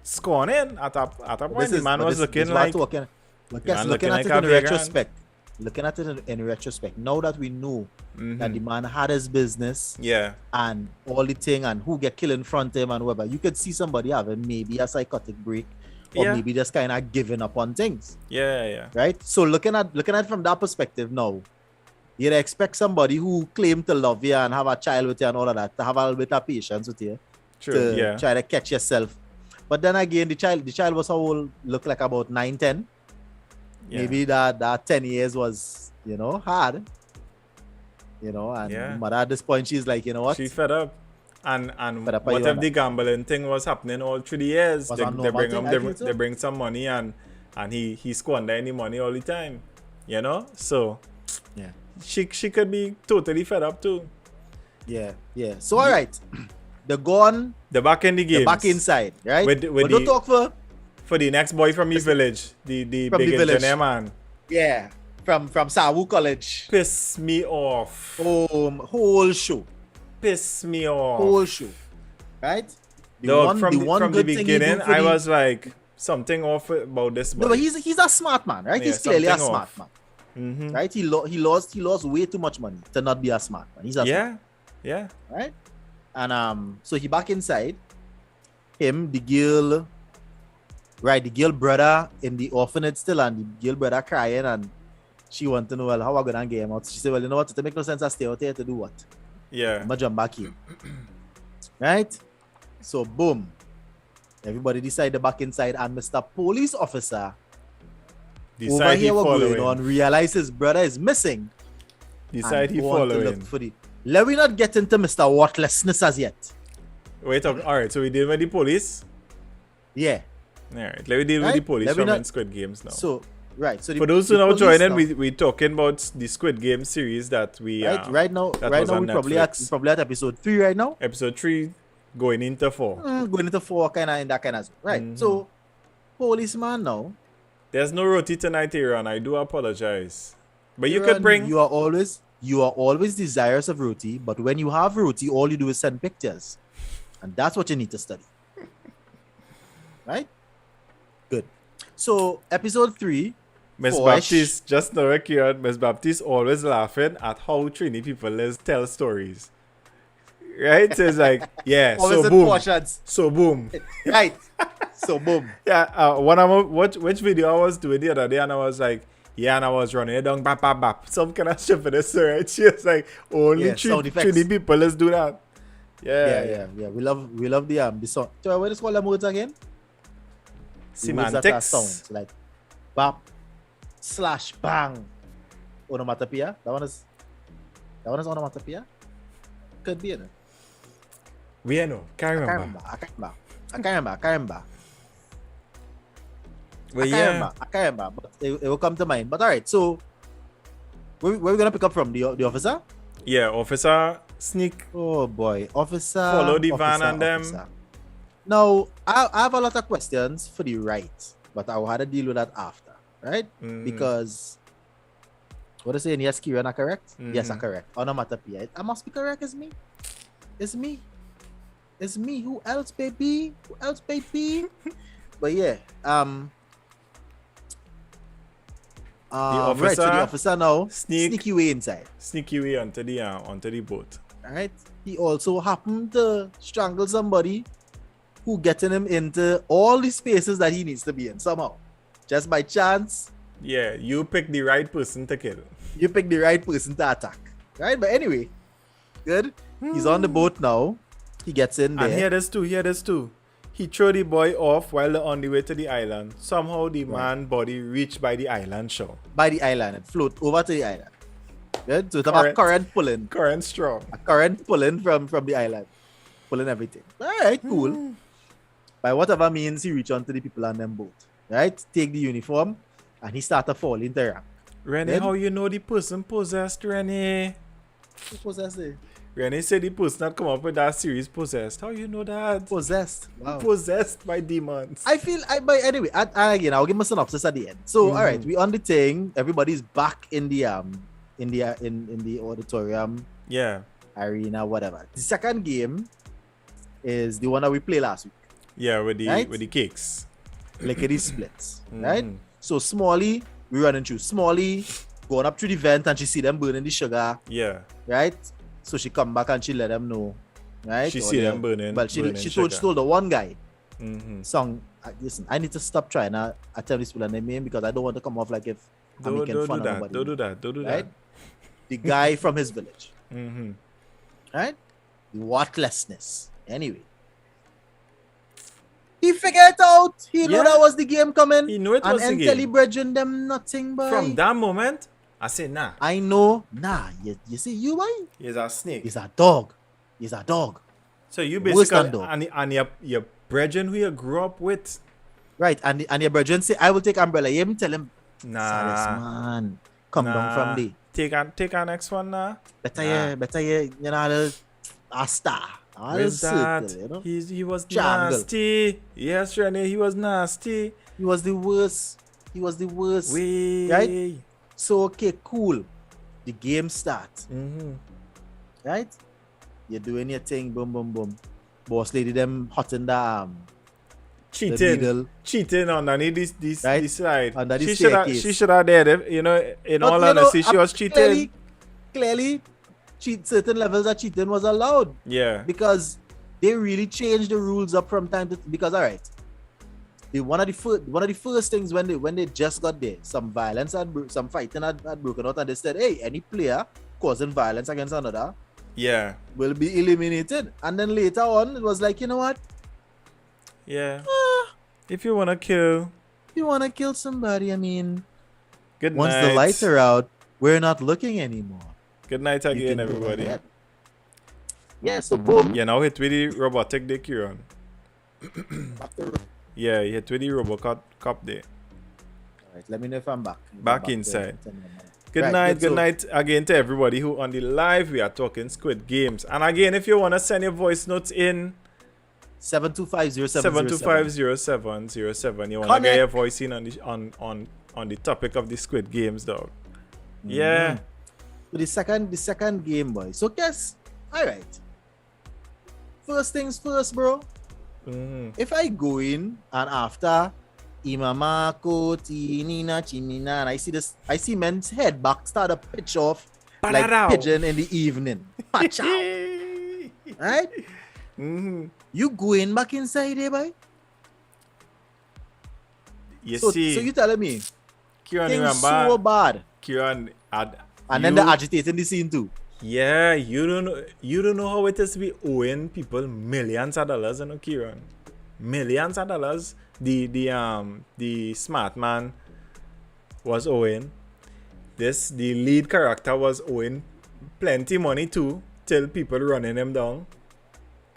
scorning at a point. The man was looking like looking man at looking it like in a vegan. retrospect. Looking at it in retrospect, now that we know that the man had his business yeah. and all the thing and who get killed in front of him and whatever, you could see somebody having maybe a psychotic break or Yeah. maybe just kind of giving up on things, Yeah. right? So looking at from that perspective now, you'd expect somebody who claimed to love you and have a child with you and all of that to have a little bit of patience with you. True, To yeah. try to catch yourself. But then again, the child was how old? Looked like about 9, 10. Yeah. Maybe that 10 years was, hard. And Yeah. the mother at this point, she's like, you know what? She fed up. And Fed up, what you if know. the gambling thing was happening all through the years? Was They, a they normal bring thing, him, I feel so. they bring some money and he squander any money all the time. You know? So Yeah. she could be totally fed up too. Yeah. So, all right. They're gone. They're back in the game. They're back inside, right? With But don't the- talk For the next boy from the village. The From big the village. engineer man. Yeah. From Sawu College. Piss me off. Whole show. Piss me off. Whole show. Right? Dog, from the good thing he do beginning, for I the- was like, something off about this boy. No, but he's a smart man, right? Yeah, He's clearly a something smart off. man. Mhm. Right? He lost way too much money to not be a smart man. He's a smart, Yeah. right? And so he back inside. Him, the girl brother in the orphanage still, and the girl brother crying, and she want to know, well, how I gonna get him out? She said, well, you know what? It make no sense I stay out here to do what? Yeah. I'm gonna jump back in. Right? So boom. Everybody decided back inside, and Mr. Police Officer over Decide he here what going following. on, realize his brother is missing. Decide and he go on to look following. for the. Let me not get into Mr. Worthlessness as yet. Wait, alright, so we deal with the police? Yeah. Alright, let me deal with the Right? police Let me from not- in Squid Games now. So right. So For those who the now police joining, now- we talking about the Squid Game series that we right now that we was on probably Netflix. at episode 3 right now. Episode 3 going into 4. Going into 4 kind of in that kind of zone. Right. Mm-hmm. So policeman now. There's no roti tonight, Aaron. I do apologize. But you Aaron, could bring You are always desirous of roti, but when you have roti, all you do is send pictures, and that's what you need to study. Right. Good. So episode 3. Miss Four-ish. Baptiste, just now, Kieran, Miss Baptiste always laughing at how Trini people tell stories. Right? So it's like, yeah, Always so in boom. portions. So boom. Right. So boom. Yeah, which video I was doing the other day, and I was like, yeah, and I was running it down, bap, bap, bap. Some kind of shit for this, right? She was like, only Yeah, sound effects. Trini people, let's do that. Yeah. We love the song. So what is called the words again? The words that are Semantics. sounds like bap, slash, bang. Onomatopoeia. That one is onomatopoeia. Could be, you know. We know, can't I can't remember. remember. But I can't remember, but it will come to mind. But all right, so where we gonna pick up from the officer? yeah, officer sneak. Oh boy, officer. Follow the van officer, and them. officer. Now I have a lot of questions for the right, but I will have to deal with that after, right? Mhm. Because what is saying? Yes, Kieran, are correct? Yes, Mhm. I'm correct. Onomatopoeia. I must be correct. It's me. It's me. It's me. Who else, baby? Who else, baby? But yeah, right, so the officer now sneaky way inside. Sneaky way onto the boat. Right? He also happened to strangle somebody who getting him into all the spaces that he needs to be in somehow. Just by chance, Yeah, you pick the right person to kill. you pick the right person to attack. Right? But anyway, good. He's on the boat now. He gets in there. And hear this too. He throw the boy off while they're on the way to the island. Somehow the man body reached by the island shore. by the island and float over to the island. Good? So it's about current pulling. Current strong. A current pulling from the island. Pulling everything. Alright, cool. By whatever means he reach onto the people on them boat. Right? Take the uniform and he start to fall into rank. Renee, Then- how you know the person possessed, Renee? What was that say? Renee said the person that come up with that series possessed. How you know that? Possessed. Wow. Possessed by demons. But anyway, and again, I'll give my synopsis at the end. So, all right, we on the thing. Everybody's back in the in the auditorium Yeah. arena, whatever. The second game is the one that we played last week. Yeah, with the Right? with the cakes. Lickety splits, right? So Smalley, we running through Smalley, going up through the vent, and she see them burning the sugar, Yeah. right? So she come back and she let them know, right? She Or see the- them burning. Well, she burning told sugar. the one guy, Mhm. song. Listen, I need to stop trying to attempt this people name because I don't want to come off like if I'm Don't making do fun of that. nobody. Don't do that. Don't do Right? that. the guy from his village. Mm-hmm. Right? The worthlessness. Anyway. He figured it out. He knew Yeah. that was the game coming. He knew it was the and game. And brethren them nothing, boy. From that moment, I said, nah, I know. Nah, you see, you, boy? he's a snake. He's a dog. He's a dog. So you Worse than basically, dog. and your brethren who you grew up with, Right. And your brethren say, I will take umbrella. You even tell him, nah, Saddest man. Come down from the. Take our next one now. Better you know, a star. A Where's that? circle, you know? He was Jungle. nasty. Yes, Rene, he was nasty. He was the worst. He was the worst. Way. Right? So, okay, cool. The game starts. Mm-hmm. Right? You're doing your thing, boom, boom, boom. Boss lady, them hot in the needle. Cheating underneath this Right? slide. Under the She staircase. should have did it. You know, in But, all you know, honesty, she was cheating. Clearly, certain levels of cheating was allowed. Yeah. Because they really changed the rules up from time to because all right, one of the first things when they just got there, some violence some fighting had broken out, and they said, hey, any player causing violence against another Yeah. will be eliminated. And then later on, it was like, you know what? Yeah. If you wanna kill, If you want to kill somebody, I mean, good once night. the lights are out, we're not looking anymore. Good night You again, can go everybody. ahead. Yeah, so boom. Yeah, now hit with the robotic dick you're on. Yeah, you hit with the Robocop cop there. All right, let me know if I'm back. Back there. inside. Tell me a minute. Good Right, night, good, good so- night again to everybody who on the live. We are talking Squid Games. And again, if you want to send your voice notes in 7250707. 7250707, you want to Connect. get your voice in on the topic of the Squid Games, dog. Yeah. So the second Game Boy. So guess, all right. First things first, bro. Mhm. If I go in and after Imama, Koti, Nina, Chimina, and I see men's head back start to pitch off like Pararao. pigeon in the evening. Patch out. Right? Mhm. You go in back inside there, boy. You So see, you telling me Kieran, things remember? so bad. Kieran, And then they're agitating the scene too. yeah, you don't know how it is to be owing people millions of dollars, you know, Kieran. Millions of dollars. The smart man was owing. The lead character was owing plenty money too, till people running him down.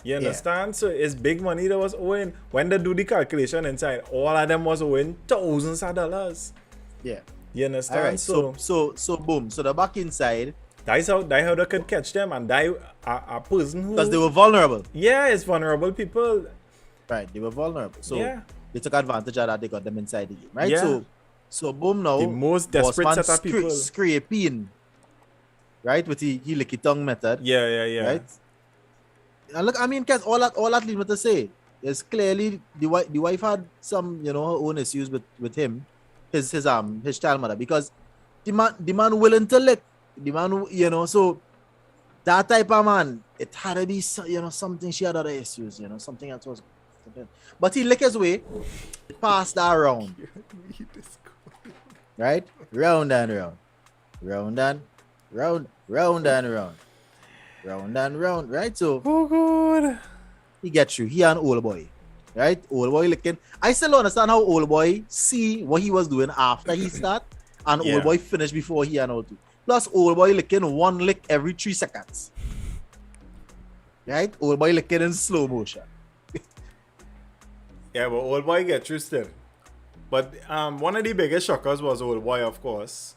You understand? So it's big money that was owing. When they do the calculation inside, all of them was owing thousands of dollars. Yeah. You understand? All right. So boom. So they're back inside that's how they could catch them, and a person who because they were vulnerable. yeah, it's vulnerable people. Right. They were vulnerable. So Yeah. they took advantage of that. They got them inside the game. Right. Yeah. So boom now. The most desperate Bossman set of people. Scraping. Right? With the licky tongue method. Yeah. Right? And look, I mean, cause all that leads me to say is clearly the wife had some, you know, her own issues with him, his child mother, because the man willing to lick, the man who, you know, so that type of man, it had to be, you know, something. She had other issues, you know, something else was, but he licked his way past that round, right? Round and round, round and round, round and round. Round and round, right? So Oh god. he gets through. He an old boy, right? Old boy licking. I still don't understand how old boy see what he was doing after he start, and Yeah. old boy finish before he and all too. Plus, old boy licking one lick every 3 seconds, right? Old boy licking in slow motion. Yeah, but old boy get through still. But one of the biggest shockers was old boy, of course.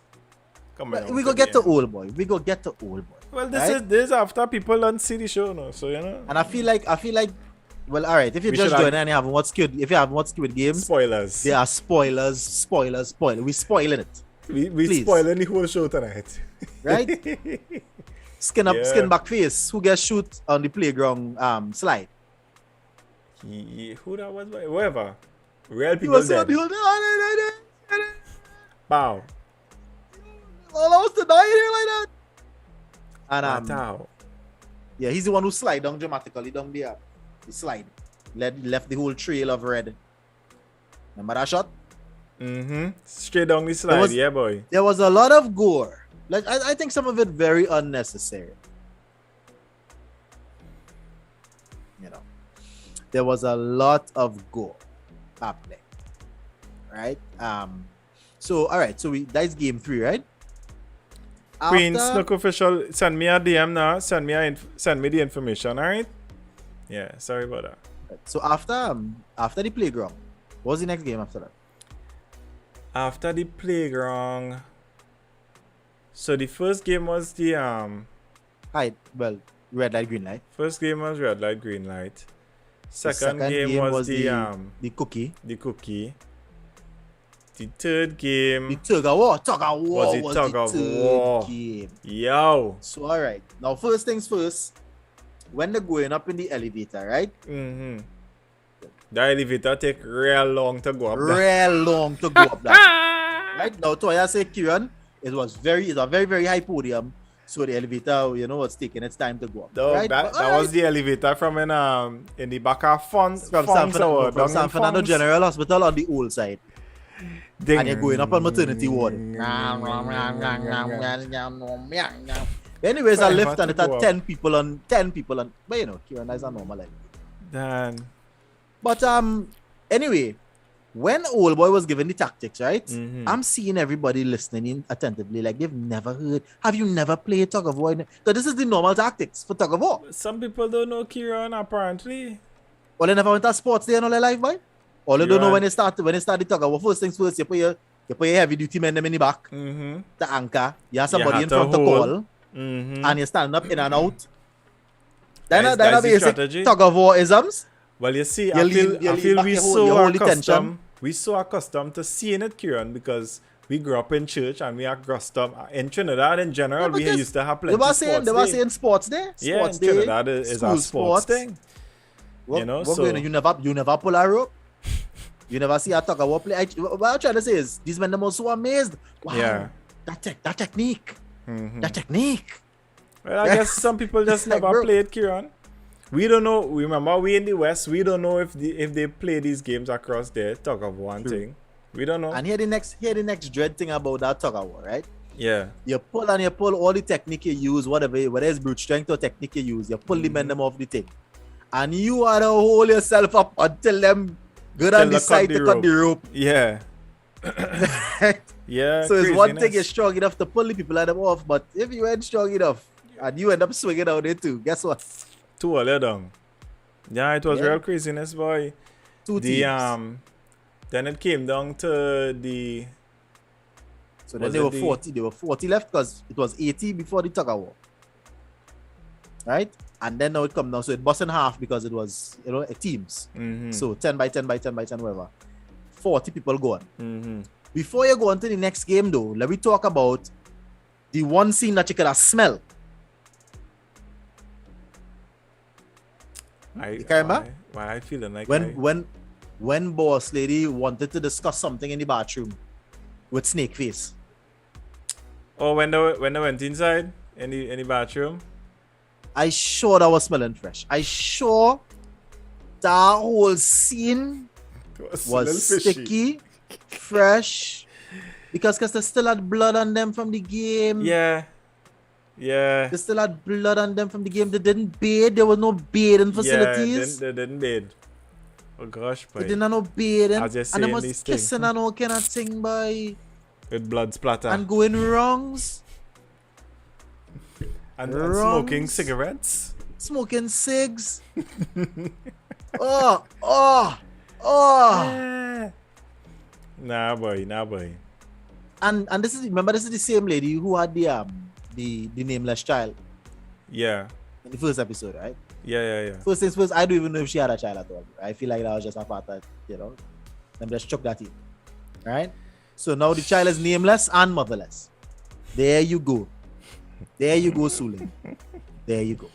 Coming out We go at get the to old boy. We go get to old boy. Well, right? this is after people don't see the show now, so you know. And I feel like, well, all right. If you We just should join and you haven't watched Squid Games, Spoilers. there are spoilers. We spoiling it. We Please. spoiling the whole show tonight. Right? Skin Yeah. back face. Who gets shoot on the playground slide? Who that was? Whoever. Real He people was dead. on the Bow. all I was to die here like that. And Matao. yeah, he's the one who slide down dramatically down there. He slide. Left the whole trail of red. Remember that shot? Mm-hmm. Straight down the slide, was- yeah, boy. There was a lot of gore. Like I think some of it very unnecessary. You know, there was a lot of go happening, right? So all right, so that's game 3, right? Queen After- Snook official, send me a DM now. Send me the information. All right. Yeah. Sorry about that. So after the playground, what was the next game after that? After the playground. So the first game was the Red light, green light. first game was red light, green light. Second game was the cookie. the cookie. The third game The tug of war. Tug of war Was it was tug the of third war? game. Yo. So all right. Now first things first. When they're going up in the elevator, right? Mm-hmm. The elevator take real long to go up there. Real long to go up that. Right now, to I say, Kieran, it's a very, very high podium. So the elevator, was taking its time to go up. Dog, right? that But, was the elevator from in the back of Fonz. from San Fernando General Hospital on the old side. Ding. And you're going up on maternity ward. Anyways, I Forever lift and to it had go up. 10 people on. But Kieran, that's a normal like. Dan. But anyway, when old boy was given the tactics, right? Mhm. I'm seeing everybody listening in attentively, like they've never heard. Have you never played tug of war? So this is the normal tactics for tug of war. Some people don't know Kieran apparently. Well, they never went to sports day in all their life, boy. All they don't know Right. when they start the tug of war. First things first, you put your heavy duty men them in the back, Mm-hmm. the anchor. You have somebody have in to front to hold. call, Mm-hmm. and you stand up in and out. That's Then the basic strategy. tug of war isms. Well, you see, You I lean- you feel lean back, we you hold- so you hold the accustomed. We so accustomed to seeing it, Kieran, because we grew up in church and we are accustomed in Trinidad in general. We used to have plenty They were of sports day. saying sports day. Yeah, Sports in day. Trinidad is a school sports thing. What, You know, what so- going on? You never pull a rope. You never see a tug of war play. What I'm trying to say is these men are so amazed. Wow, Yeah. that technique, Mhm. that technique. Well, I guess some people just Like, never bro. played, Kieran. We don't know. Remember, we in the West, we don't know if they play these games across there. Talk of one True. thing. We don't know. And here the next dread thing about that tug of war, right? Yeah. You pull all the technique you use, whether it's brute strength or technique you use, you pull the men them off the thing. And you are to hold yourself up until them go Till down they the cut side the to cut the rope. Yeah. Yeah. So it's one thing craziness. you're strong enough to pull the people and them off, but if you ain't strong enough and you end up swinging out there too, guess what? Too early down. Yeah, it was Yeah. real craziness, boy. Two The teams. then it came down to the So then was they it were the- 40. They were 40 left because it was 80 before the tug of war. Right? And then now it come down. So it bust in half because it was, teams. Mhm. So 10 by 10 by 10 by 10, whatever. 40 people gone. Mhm. Before you go on to the next game though, let me talk about the one scene that you could have smell. You can remember? Why I feeling like When boss lady wanted to discuss something in the bathroom with snake face. oh when they went inside in the bathroom. I sure that was smelling fresh. I sure that whole scene It was, a was little fishy. sticky, fresh, because they still had blood on them from the game. Yeah. Yeah. They still had blood on them from the game. They didn't bathe. There was no bathing facilities. Yeah, they didn't bathe. Oh gosh, boy. They didn't have no bathing. As you say And they in was these things. kissing and all kind of thing by With blood splatter. and going wrongs, And wrongs. smoking cigarettes. smoking cigs. oh. Nah, boy. And this is the same lady who had the nameless child Yeah. in the first episode, right? Yeah. First things first, I don't even know if she had a child at all. I feel like that was just a part that, them just chuck that in. Right? So now the child is nameless and motherless. There you go. Suling. There you go.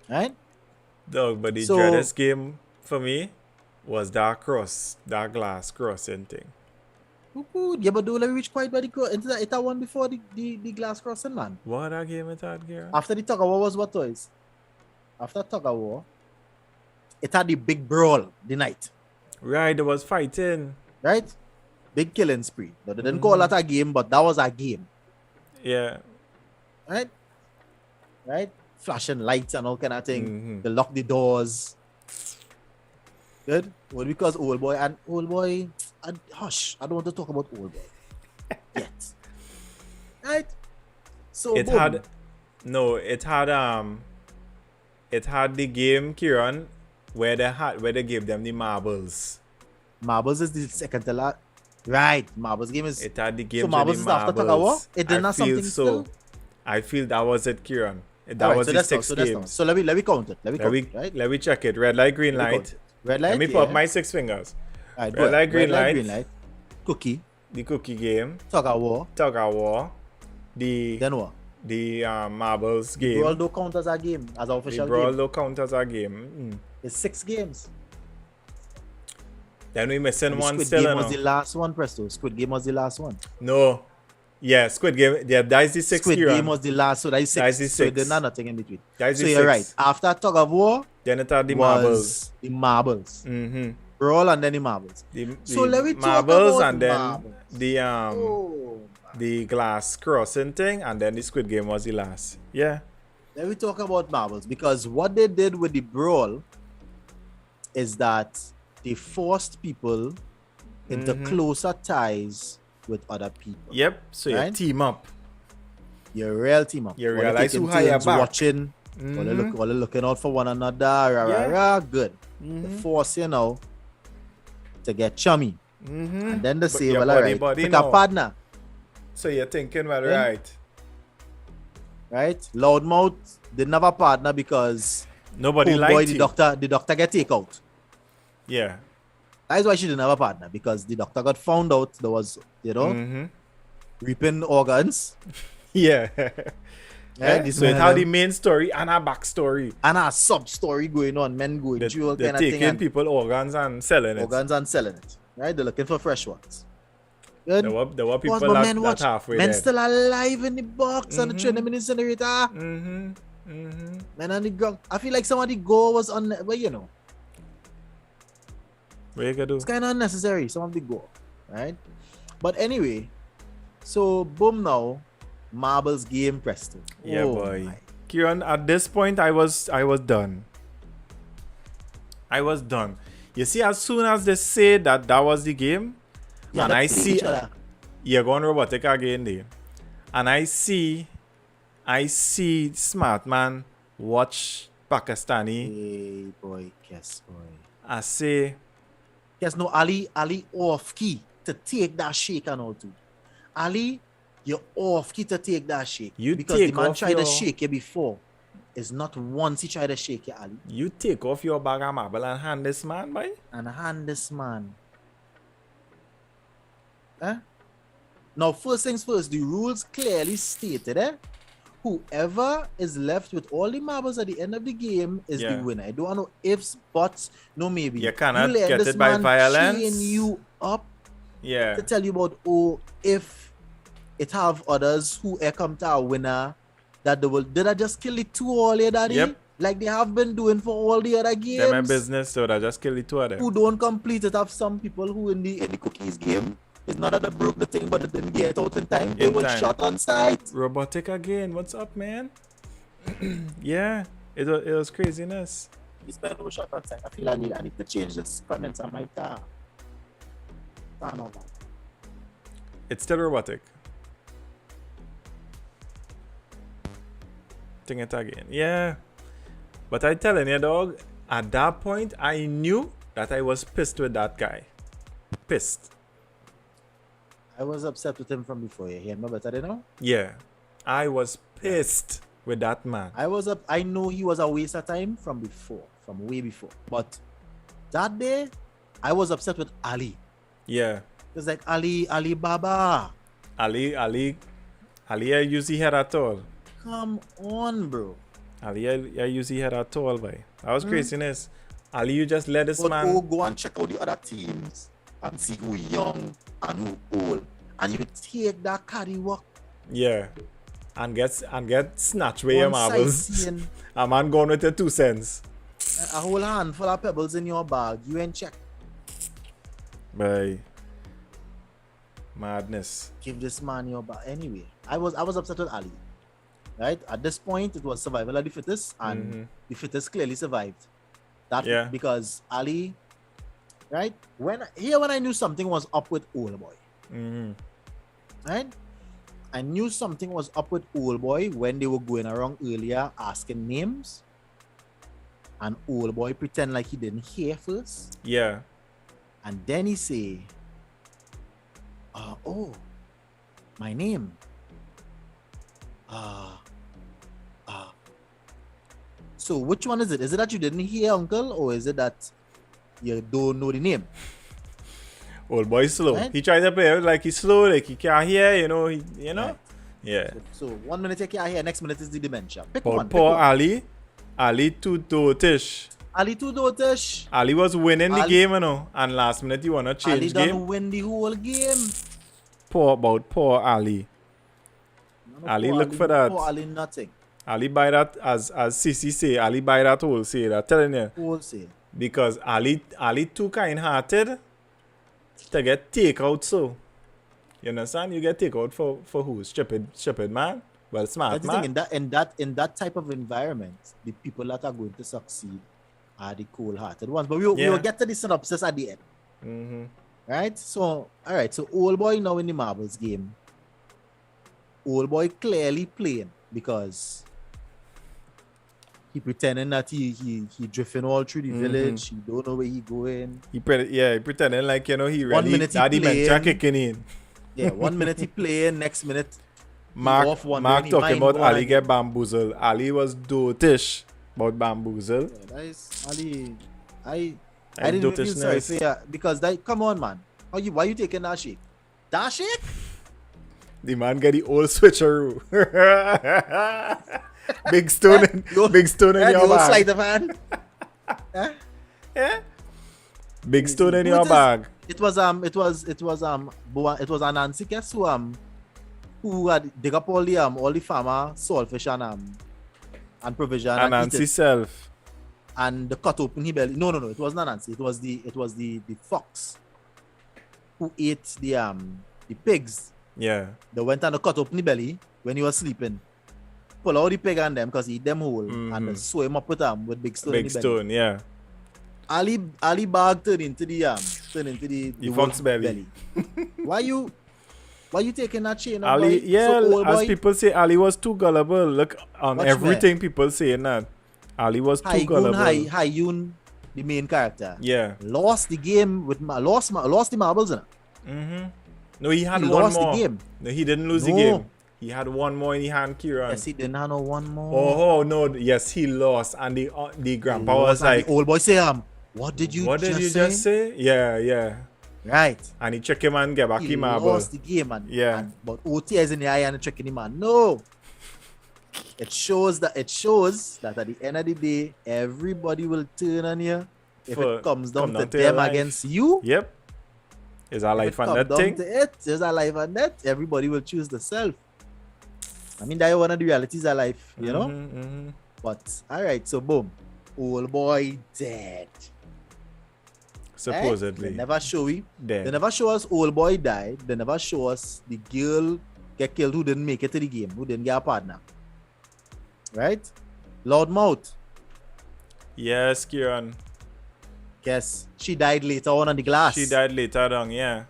Right? Dog, but the So- dreadest game for me was that glass crossing thing. Ooh, yeah, but don't let me reach quite by the into that one before the glass crossing, man. What that game it had, girl? After the tug of war was what toys? After tug of war, it had the big brawl the night. Right, there was fighting. Right? Big killing spree. Now, they didn't call that a game, but that was a game. Yeah. Right? Right? Flashing lights and all kind of thing. Mhm. They lock the doors. Good? Well, because old boy, hush, I don't want to talk about old boy yet. Right? So It boom. had the game, Kieran, where they gave them the marbles. Marbles is the second to last. Right. Marbles game is. It had the game So Marbles the is after Tug of War? marbles. It didn't I have feel something so. still? I feel that was it, Kieran. That Alright, was so the that's 6 now, games. So let me count it. Right? Let me check it. Red light, green Let me count light. it. Red light. Let me put up my 6 fingers. Alright, red light, green light. green light. Cookie. The cookie game, Tug of War. Tug of War, the Then what? marbles game. Brawl don't count as a game, as an The official brawl game. don't count as a game. It's 6 games. Then we missing And the one Squid still. Game You was know. the last one, Presto. Squid Game was the last one. No. Yeah, Squid Game. Yeah, that is the 6. Squid Kieran. Game was the last, so that is 6. That is the So 6. there's nothing in between. That is So the you're 6. right. After Tug of War Then it had the was marbles. the marbles. Mm-hmm. Brawl and then the marbles. So let me talk marbles about and then marbles. the the glass crossing thing, and then the Squid Game was the last. Yeah. Let me talk about marbles, because what they did with the brawl is that they forced people into closer ties with other people. Yep. So you Right? team up. Your real team up. You All they realize taking who higher turns back. watching. All they looking out for one another. Good. They force you now to get chummy. And then they say, your well, body, alright, body pick now. a partner. So you're thinking, well, Yeah. right. Right? Loudmouth didn't have a partner because Nobody boy, liked the you. doctor get take out. Yeah. That's why she didn't have a partner, because the doctor got found out there was, reaping organs. Yeah. Yeah, So it had the main story and a backstory. and a sub story going on, men going through all They're kind of thing, taking and people organs and selling it. organs and selling it. Right? They're looking for fresh ones. Good. There were people But that, men watch, halfway men dead. still alive in the box and they throw them in the incinerator. Mm-hmm. Men on the ground. I feel like some of the gore was well, you know, What you gonna do? it's kind of unnecessary. Some of the gore, right? But anyway, so boom now, marbles game, Presto. Yeah, Oh boy. my. Kieran, at this point, I was done. I was done. You see, as soon as they say that was the game, Yeah, and they I play see each other. you're going robotic again there, and I see smart man watch Pakistani. Hey boy, yes boy. I say, Yes, no, Ali off key to take that shake and all too. Ali, you're off key to take that shake. You because take the man off tried to your- shake you before. It's not once he tried to shake you, Ali. you take off your bag of marble and hand this man, boy. And hand this man. Now, first things first, the rules clearly stated, whoever is left with all the marbles at the end of the game is Yeah. the winner. I don't want no ifs, buts, no maybe. You cannot let get this it by man violence. chain you up Yeah. to tell you about, if it have others who come to a winner, that they will, did I just kill the 2 all here, daddy? Yep. Like they have been doing for all the other games. They're my business, so I just kill the 2 of them. Who don't complete it. Have some people who in the cookies game, it's not that they broke the thing, but they didn't get out in time. They In were time. shot on sight. Robotic again. What's up, man? Yeah, it was craziness. This man was shot on sight. I feel I need to change this comments on my car. Turn over. It's still robotic. Thing it again. Yeah. But I telling you, dog, at that point, I knew that I was pissed with that guy. Pissed. I was upset with him from before. You hear me better than now? Yeah. I was pissed with that man. I know he was a waste of time from before, from way before. But that day, I was upset with Ali. Yeah. It's like Ali Baba. Ali, I use the head at all. Come on, bro. Ali, I use the head at all, boy. That was craziness. Ali, you just let this But man. go and check out the other teams and see who young and who old. And you take that carry walk. Yeah. And get snatched with your on marbles. sightseeing, A man going with your 2 cents. a whole handful of pebbles in your bag. You ain't check. Boy. Madness. Give this man your back. Anyway, I was upset with Ali. Right? At this point, it was survival of the fittest, and the fittest clearly survived. That Yeah. because Ali, right? When I knew something was up with Old Boy. Right? I knew something was up with Old Boy when they were going around earlier asking names. And Old Boy pretend like he didn't hear first. Yeah. And then he say, oh, my name. So which one is it? Is it that you didn't hear, uncle? Or is it that you don't know the name? Old boy slow. Right? He tried to play it like he's slow, like he can't hear, you know. Right. Yeah. So 1 minute you can't hear, next minute is the dementia. Pick But one. poor pick one. Ali. Ali too dotish. Ali too dotish. Ali was winning the Ali- game, you know. And last minute you wanna Ali change done game. win the whole game. Poor Ali. No, Ali poor look for that. Poor Ali nothing. Ali buy that as CC say, Ali buy that wholesale. I'm telling you. Wholesale. Because Ali too kind hearted to get takeout so. You understand? You get takeout for who? Stupid man? Well, smart That's the man. thing, in that type of environment, the people that are going to succeed are the cold-hearted ones. But we will get to the synopsis at the end. Right? So, all right. So, Old Boy now in the marbles game. Old Boy clearly playing because he pretending that he drifting all through the village. He don't know where he going. He pretending like, you know, he 1 ready. minute he That dementia playing. kicking in. Yeah, 1 minute he playing, next minute he Mark off one. talking about Ali get. get bamboozled. Ali was dotish about bamboozle. Yeah, that is Ali. I And didn't feel sorry dotishness. for you because that. Come on, man. Why you taking that shake? That shake? The man get the old switcheroo. Big stone in Yo, your you bag. sleight of hand. Yeah. Big stone in Who your it is? bag. It was Nancy Kess who had dig up all the farmer saltfish and provision And eat Nancy it. self. And the cut open his belly. No, it was not Nancy. It was the fox who ate the pigs. Yeah. They went and they cut open the belly when he was sleeping. Pull out the pig and them because he eat them whole and they sew him up with big stone in Big the belly. stone, yeah. Ali bag turned into the The fox wolf's belly. Why you taking that chain? Ali, boy? yeah, So old as boy, people say, Ali was too gullible. Look, on Watch everything people saying that. Ali was too gullible. Hayun, the main character, Yeah. lost the game with lost the marbles in it. No, he had He one lost more. the game. No, he didn't lose the No. game. He had one more in the hand, Kieran. Yes, he didn't have no one more. Oh, no. Yes, he lost. And the grandpa He was lost, and like, the old boy say, what did you just say? Yeah. Right. And he check him and get back He him marble. lost the game Yeah. but OTS in the eye and tricking him man. No. It shows that at the end of the day, everybody will turn on you if For- it comes down come to down to your them life. against you. Yep. Is our If life it on come that down thing? to it, there's a life on that. Everybody will choose the self. I mean, that's one of the realities of life, you know? Mhm. But, all right, so boom. Old boy dead. Supposedly. They never show you. Dead. They never show us old boy died. They never show us the girl get killed who didn't make it to the game, who didn't get a partner. Right? Loudmouth. Yes, Kieran. Guess she died later on the glass. She died later on, yeah.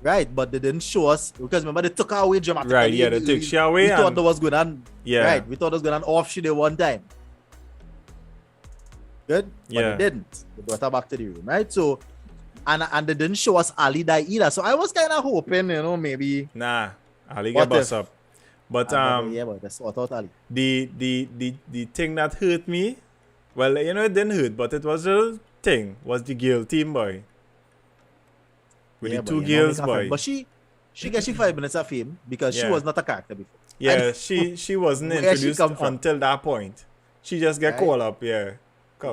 Right, but they didn't show us because remember they took her away dramatically. Right, yeah, they took she away We thought and- that was going on. Yeah. Right, we thought it was going on off she did one time. Good? But Yeah. they didn't. They brought her back to the room, right? So, and they didn't show us Ali die either. So I was kind of hoping, maybe. Nah. Ali What get bust if? up. But Yeah, but that's what I thought Ali. the thing that hurt me, well, it didn't hurt, but it was a thing, was the girl team boy. With Yeah, the but two you know, girls make her boy. fame. But she gets 5 minutes of fame because she Yeah. was not a character before. Yeah, And she wasn't where she introduced come from? until that point. She just get Right. called up, yeah.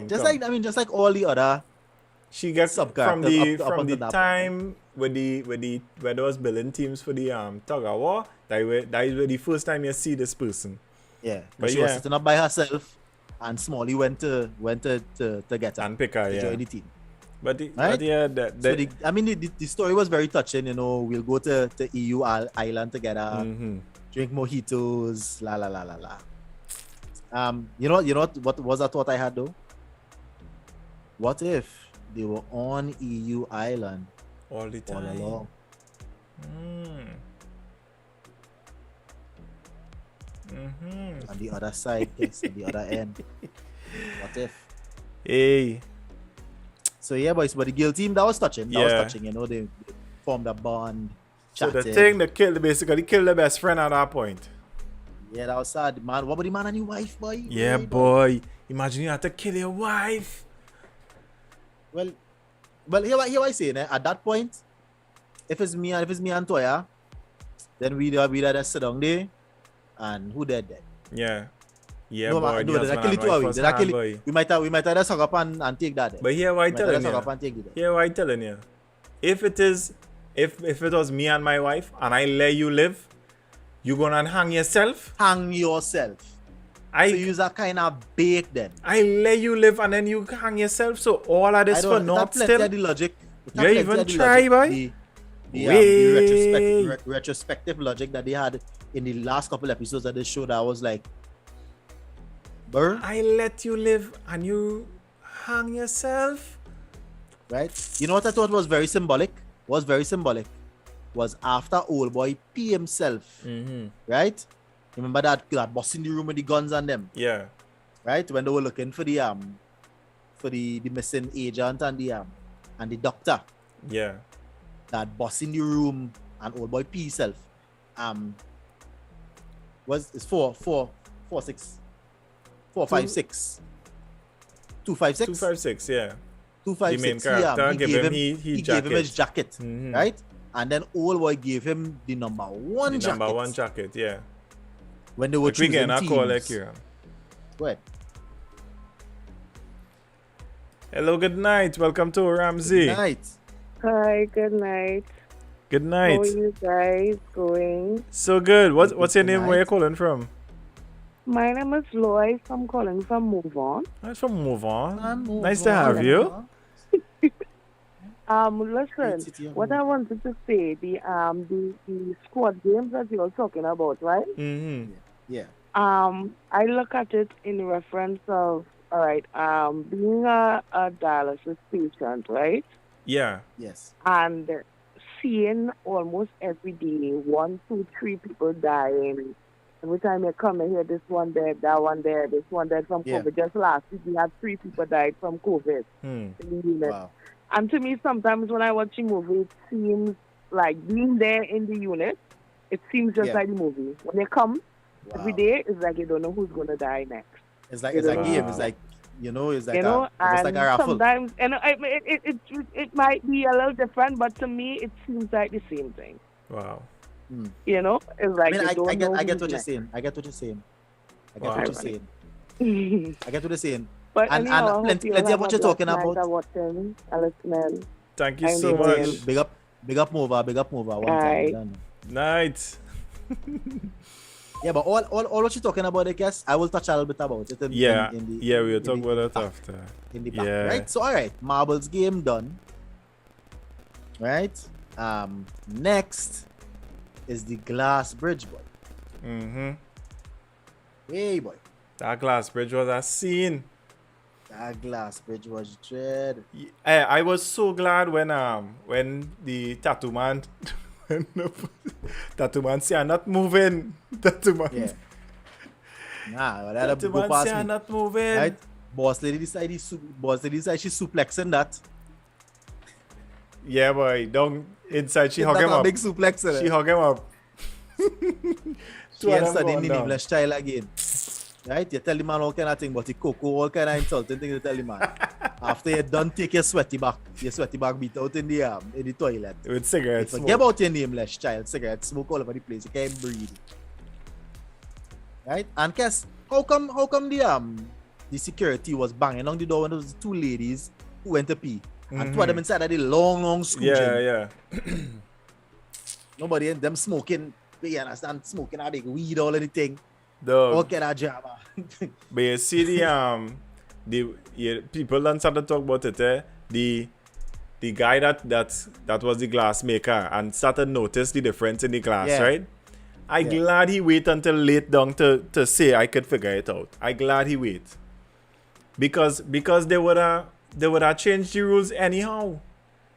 just come. like all the other. She gets from sub-characters up from until the that time when there was building teams for the tug of war. That is the first time you see this person. Yeah, But she was yeah. sitting up by herself, and Smalley went to get her And pick her, to yeah. join the team. But, Right? but yeah, So the story was very touching. You know, we'll go to EU island together, drink mojitos, la la la la la. You know what was that thought I had though? What if they were on EU island all the all time. along? On the other side, yes, on the other end. What if? Hey, So yeah, boys, but the Guild team, that was touching. That was Yeah. touching. You know, they formed a bond. so the Chatted. thing that basically killed the best friend at that point. Yeah, that was sad, man. What about the man and your wife, boy? Yeah, Hey, boy. Imagine you have to kill your wife. Well, here what I say, né? At that point, if it's me and Toya, then we just sit down there, and who dead then? Yeah. Yeah, No, boy. no, the did I husband kill it and two wife away? was Did I kill hand, it? boy. We might have just hung up and take that. Then. But here, what I We might have telling just hung up you? and take it. Here, what I telling you? If it was me and my wife and I let you live, you gonna hang yourself? Hang yourself. So you're a kind of bait then. I let you live and then you hang yourself. So all of this for naught still. The logic. You even try, boy? The retrospective logic that they had in the last couple episodes of this show that was like, burr, I let you live and you hang yourself. right? You know what I thought was very symbolic? Was after old boy P himself, right? Remember that boss in the room with the guns on them, Yeah. right? When they were looking for the missing agent and the doctor. Yeah. That boss in the room and old boy P self it's 456 256 256, yeah. 256 The main character he gave him his jacket, right? And then old boy gave him the number one The jacket number one jacket, yeah. when they were But we choosing getting a teams. call like you. Go ahead. Hello, good night. Welcome to Ramsey. Good night. Hi, good night. Good How night. are you guys going? So good. What's your name? Good Where you night. calling from? My name is Lois. I'm calling from Move On. I'm from Move On. Move Nice to on. have you. Listen, City of what I wanted to say, the squad games that you're talking about, right? Mm-hmm. Yeah. I look at it in reference of, all right, being a dialysis patient, right? Yeah. Yes. And seeing almost every day 1, 2, 3 people dying. Every time you come and hear this one dead, that one dead, this one dead from Yeah. COVID. Just last week we had 3 people died from COVID in the unit. Wow. And to me, sometimes when I watch a movie, it seems like being there in the unit, it seems just Yeah. like the movie. When they come every Wow. day, it's like you don't know who's gonna die next. It's like a game. It's Wow. like it's like You know, almost like and a raffle. sometimes, and it might be a little different, but to me, it seems like the same thing. Wow. You know, it's like I mean, you don't know I get who's what you're next. saying. I get what you're saying. Wow. I get what you're saying. But And anyhow, I hope plenty you of all what have you're a talking blessed night about. watching and listening. Thank you I'm so enjoying. much. Big up Mova. One Alright. time. Night. Yeah, but all what you're talking about, I guess, I will touch a little bit about it. Yeah. in the, Yeah, we'll in talk the about that back, after. in the back, Yeah. right? So, all right, marbles game done. Right. Next is the glass bridge, boy. Mm-hmm. Hey, boy. That glass bridge was a scene. That glass bridge was dread. I was so glad when the tattoo man tattoo man say I'm not moving. Tattoo man. Yeah. Nah, well, that'll Tattoo go man past say I'm me. not moving. Right? Boss lady decided she's suplexing that. Yeah, boy. Down inside she hug That's him a up. big suplex. She hug him up. She Two of ain't them studying going in down. English child again. Right? You tell the man all kind of thing, but he cocoa, all kind of insulting things you tell the man. After you done take your sweaty back beat out in the toilet. With cigarettes. Forget about your nameless child, cigarette smoke all over the place. You can't breathe. Right? And guess how come the security was banging on the door when there was 2 ladies who went to pee. And 2 of them inside of the long scooching. Yeah, yeah. Nobody in them smoking, you understand, smoking a big weed all anything. All Dog. kind of drama. But you see the people done started to talk about it, the the guy that was the glass maker and started notice the difference in the glass, Yeah. right? I glad he wait until late down to say I could figure it out. I glad he wait. Because they would have changed the rules anyhow.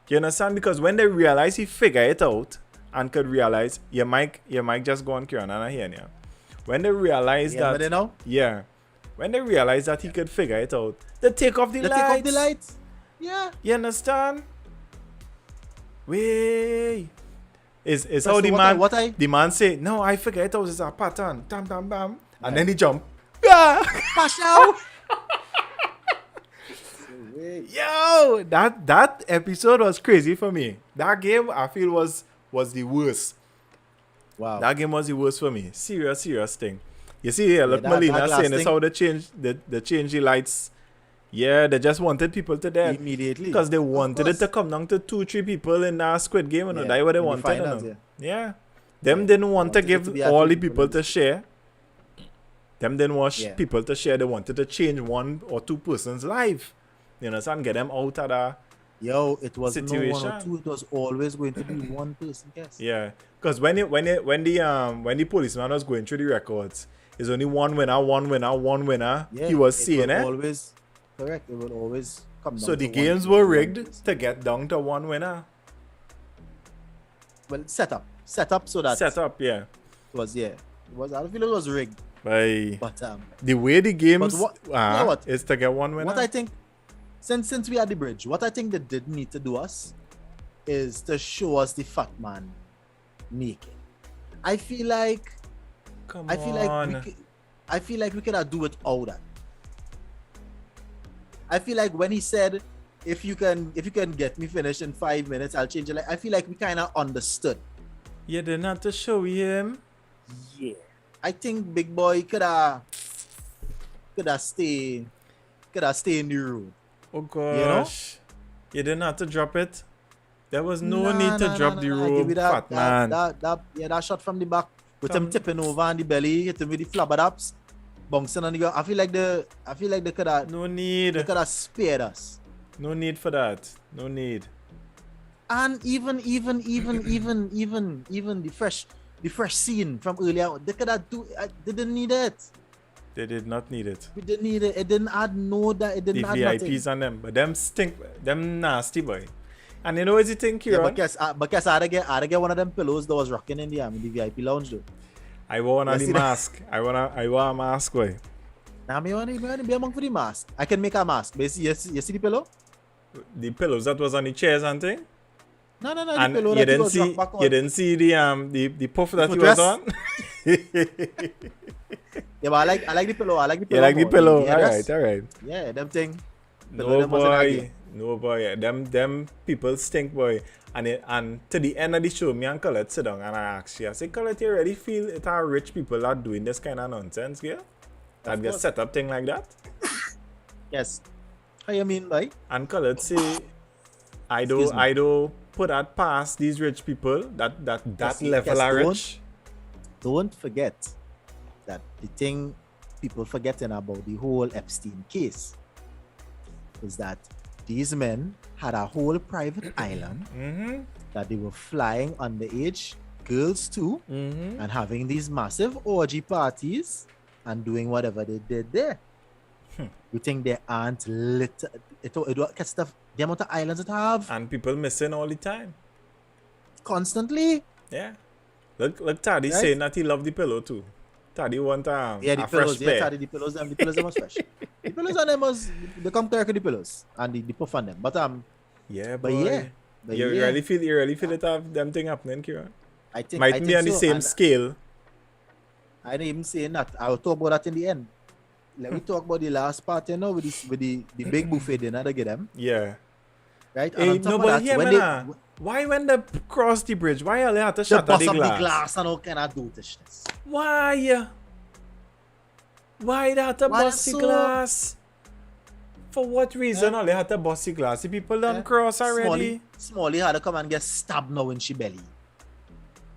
You understand? Because when they realize he figure it out and could realize you might just go on Kieran and I hear you. When they realize Yeah, but that you know, when they realize that he could figure it out, they take off the they lights. take off the lights. Yeah. You understand? Way. It's That's how the what man I- the man say, no, I figure it out, it's a pattern. Tam tam bam. And then he jump. Ah! Pass out. Yo, that episode was crazy for me. That game I feel was the worst. Wow. That game was the worst for me. Serious thing. You see here, look, that Melina glass saying this thing- how they change the lights. Yeah, they just wanted people to death. Immediately. Because they Of wanted it course. to come down to 2-3 people in that Squid Game and Yeah, die what they in the wanted. finals, You know? yeah. Yeah. Them Yeah, didn't want to wanted it give to be at all 3 the people people to share. Them didn't want Yeah. people to share. They wanted to change 1 or 2 persons' life. You understand? Get them out of that. Yo, it was no one or Situation. two. It was always going to be one person. Yes. Yeah, because when the policeman was going through the records, it's only one winner. Yeah, He was it seeing will it. Always correct. It will always come down. So the to games one were person. rigged to get down to one winner. Well, set up so that Set up, yeah. it was It was. I don't feel it was rigged, By but the way the games what- you know what? is to get one winner. what I think, since we had the bridge, what I think they did need to do us is to show us the fat man naked. I feel like Come I feel on. like we could do it all that. I feel like when he said, if you can get me finished in 5 minutes, I'll change it. Like, I feel like we kind of understood. You didn't have to show him. Yeah. I think Big Boy coulda stay in the room. Oh gosh. You didn't have to drop it. There was no Nah, need to nah, drop nah, the nah. rope, Give me fat man. That shot from the back with Come- him tipping over on the belly, hitting with the flabberdaps, bouncing on the ground. I feel like they coulda No need. spared us. No need for that. No need. And even the fresh scene from earlier, they could have they didn't need it. They did not need it. We didn't need it. It didn't add it The didn't add VIPs nothing. on them. But them stink. Them nasty boy. And you know what you think, Yeah, Kieran? but guess I had to get one of them pillows that was rocking in the VIP lounge though. I want You the see that? mask. I want a mask, boy. Now me want to be among for the mask. I can make a mask. But you see the pillow? The pillows that was on the chairs and thing. No, the And pillow you that he didn't was see rock back on. you didn't see the puff that he footrest? was on. Yeah, but I like the pillow. I like the You pillow. like the more. pillow? headrest. Alright. Yeah, them thing. Pillow No them was an idea. boy. No boy. Them people stink, boy. And to the end of the show, me and Colette sit down and I ask you, I say, Colette, you really feel it are rich people that are doing this kind of nonsense here? That get course. set up thing like that? Yes. How you mean, boy? And Colette say, I Excuse me. don't put that past these rich people that Yes, level yes, are don't. rich. Don't forget that the thing people forgetting about the whole Epstein case is that these men had a whole private island Mm-hmm. that they were flying underage girls to Mm-hmm. and having these massive orgy parties and doing whatever they did there. You think they aren't lit? It stuff. The amount of islands it have And people missing all the time. constantly. Yeah. Look Taddy Right? saying that he loved the pillow too. Taddy want Yeah, the a pillows. fresh Yeah, pair. Charlie, the pillows. The pillows them was fresh. The pillows on them was they come correct with the pillows and the puff on them. But Yeah, But boy. yeah, but you yeah. really feel it have them thing happening, Kieran? I think Might I be think on the so, same and scale. I didn't even say that. I will talk about that in the end. Let me talk about the last part, you know, with the big buffet dinner they get them, Yeah. right? And Hey, on top no, of but that, here, when man. Why when they cross the bridge? Why all they had to they shatter bust the up glass? the glass and all kind of dotishness. Why? Why they had to Why bust the so- glass? For what reason Yeah. all they had to bust the glass? The people done Yeah. cross already. Smalley had to come and get stabbed now in she belly.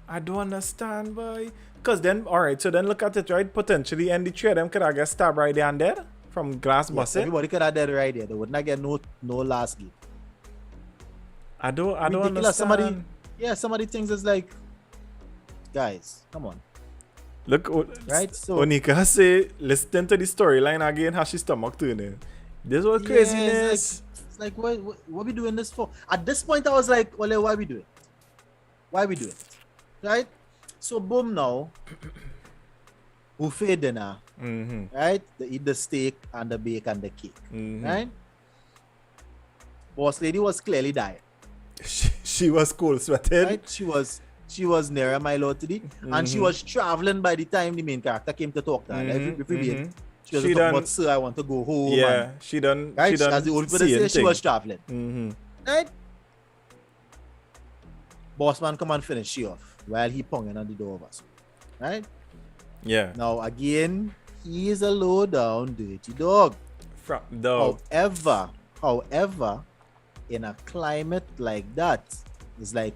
I don't understand, boy. Because then, alright, so then look at it, right? Potentially, and the three of them could have get stabbed right there and there from glass Yes, busting. everybody could have dead right there. They would not get no last game. I don't Ridiculous. understand. Somebody thinks it's like, guys, come on. Look, Right? So Onika say, listening to the storyline again, how she stomach turning. This was yeah, craziness. it's like what we doing this for? At this point, I was like, well, why we do it? Why we do it? Right? So boom now, buffet dinner, right? They eat the steak and the bake and the cake, right? Boss lady was clearly dying, She was cold sweated. right? She was near a mile out to the, and she was traveling by the time the main character came to talk to her. She was She talking done- about, sir, I want to go home. Yeah, and, she done. right? She done. As the old people seeing say, she thing. was traveling. Right? Boss man come and finish she off while he ponging on the door of us. Right? Yeah. Now again, he is a low down dirty dog. From dog. However, in a climate like that, it's like,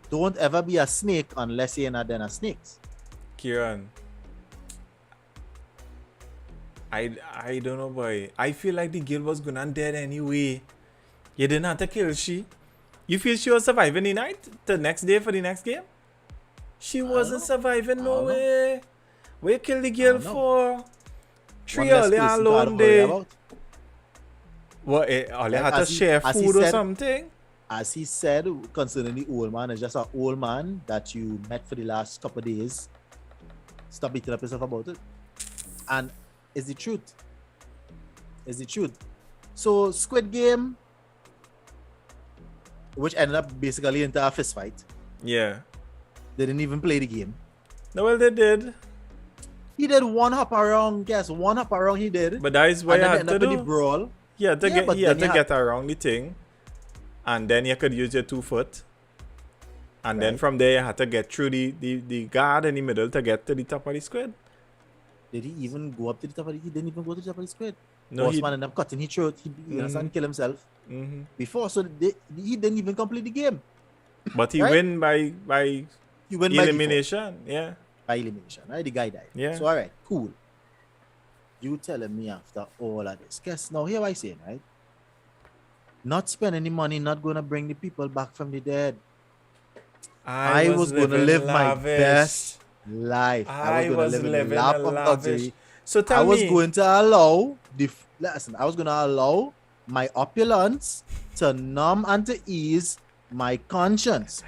don't ever be a snake unless you're in a den of snakes. Kieran. I don't know, boy. I feel like the girl was gonna dead anyway. You didn't have to kill she. You feel she was surviving the night? The next day for the next game? She wasn't surviving, no way. Where you kill the girl for? 3 One less early person to alone worry day. about. What? All you had to As he- share as he food or said- something? As he said concerning the old man, it's just an old man that you met for the last couple of days. Stop beating up yourself about it. And it's the truth. It's the truth. So Squid Game, which ended up basically into a fist fight. Yeah. They didn't even play the game. No, well, they did. He did one hop around. Guess one hop around he did. But that is what and you then had ended to up in the do. brawl. Yeah, to Yeah, get but you had then to you get around the thing, and then you could use your 2 foot, and then Right. from there you had to get through the guard in the middle to get to the top of the squid. Did he even go up to the top of the? He didn't even go to the top of the squid. No, Boss he. man ended up cutting his throat. He understand, kill himself Mhm. before. So he didn't even complete the game. But he Right? win by He went by default. elimination. Yeah. By elimination, right? The guy died. Yeah. So all right, cool. You telling me after all of this? Guess now here I say, right? Not spend any money, not gonna bring the people back from the dead. I was gonna living live my lavish. best life. I was live in living the lap a of lavish. luxury. So I tell was me. going to allow listen, I was gonna allow my opulence to numb and to ease my conscience.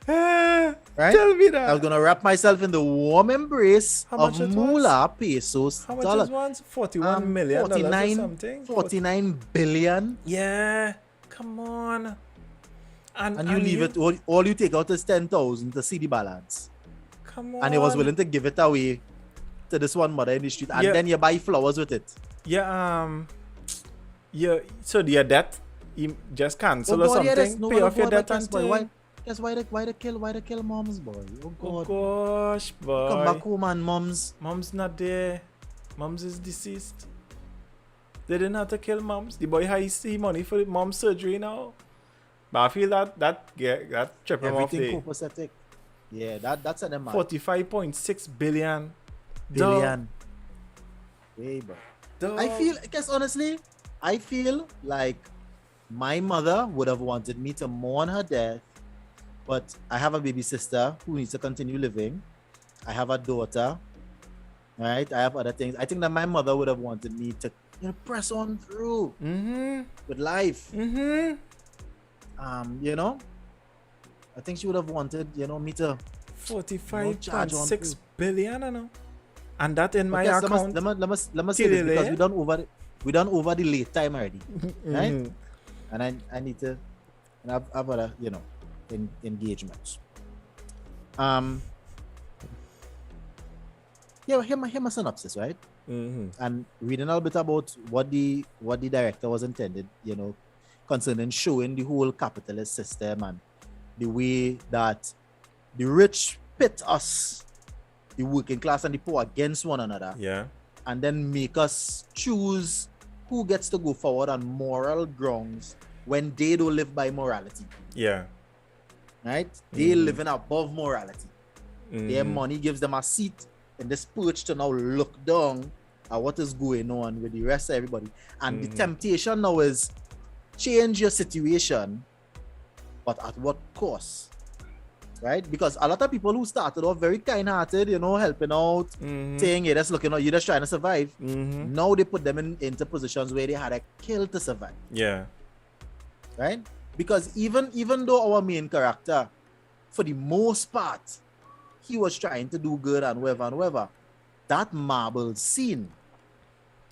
Right? Tell me I that. was gonna wrap myself in the warm embrace How of much it was? moolah pesos. How much dollar. is one? $41 million or 49, something? 49 billion. Yeah. Come on. And you leave it, all you take out is 10,000 to see the balance. Come on. And he was willing to give it away to this one mother in the street. And Yeah. then you buy flowers with it. Yeah, so your debt, you just cancel or God, yeah, something, that's no pay one off your God, but debt guess and why? thing. Guess why they kill moms, boy? Oh Oh God. gosh, Come back boy. home and moms. Mom's not there. Mom's is deceased. They didn't have to kill moms. The boy has money for mom's surgery now. But I feel that trip him off Everything the copacetic. Yeah, that's at them. 45.6 billion. Billion. Way, bro. Dog. I guess honestly, I feel like my mother would have wanted me to mourn her death, but I have a baby sister who needs to continue living. I have a daughter, right? I have other things. I think that my mother would have wanted me to press on through with life. I think she would have wanted, me to. charge on 45.6 billion, I know. And that in my Yes, account. let me say till this because late. we done over the late time already, right? And I need to have other engagements. Hear my synopsis, right? And reading a little bit about what the director was intended, concerning showing the whole capitalist system and the way that the rich pit us, the working class and the poor, against one another, Yeah. and then make us choose who gets to go forward on moral grounds when they don't live by morality, Yeah. right? They living above morality. Their money gives them a seat in this perch to now look down at what is going on with the rest of everybody. And the temptation now is change your situation but at what cost? Right? Because a lot of people who started off very kind-hearted, helping out, saying, you're just looking out, you're just trying to survive. Now they put them into positions where they had to kill to survive. Yeah. Right? Because even though our main character, for the most part, he was trying to do good and whatever, that marble scene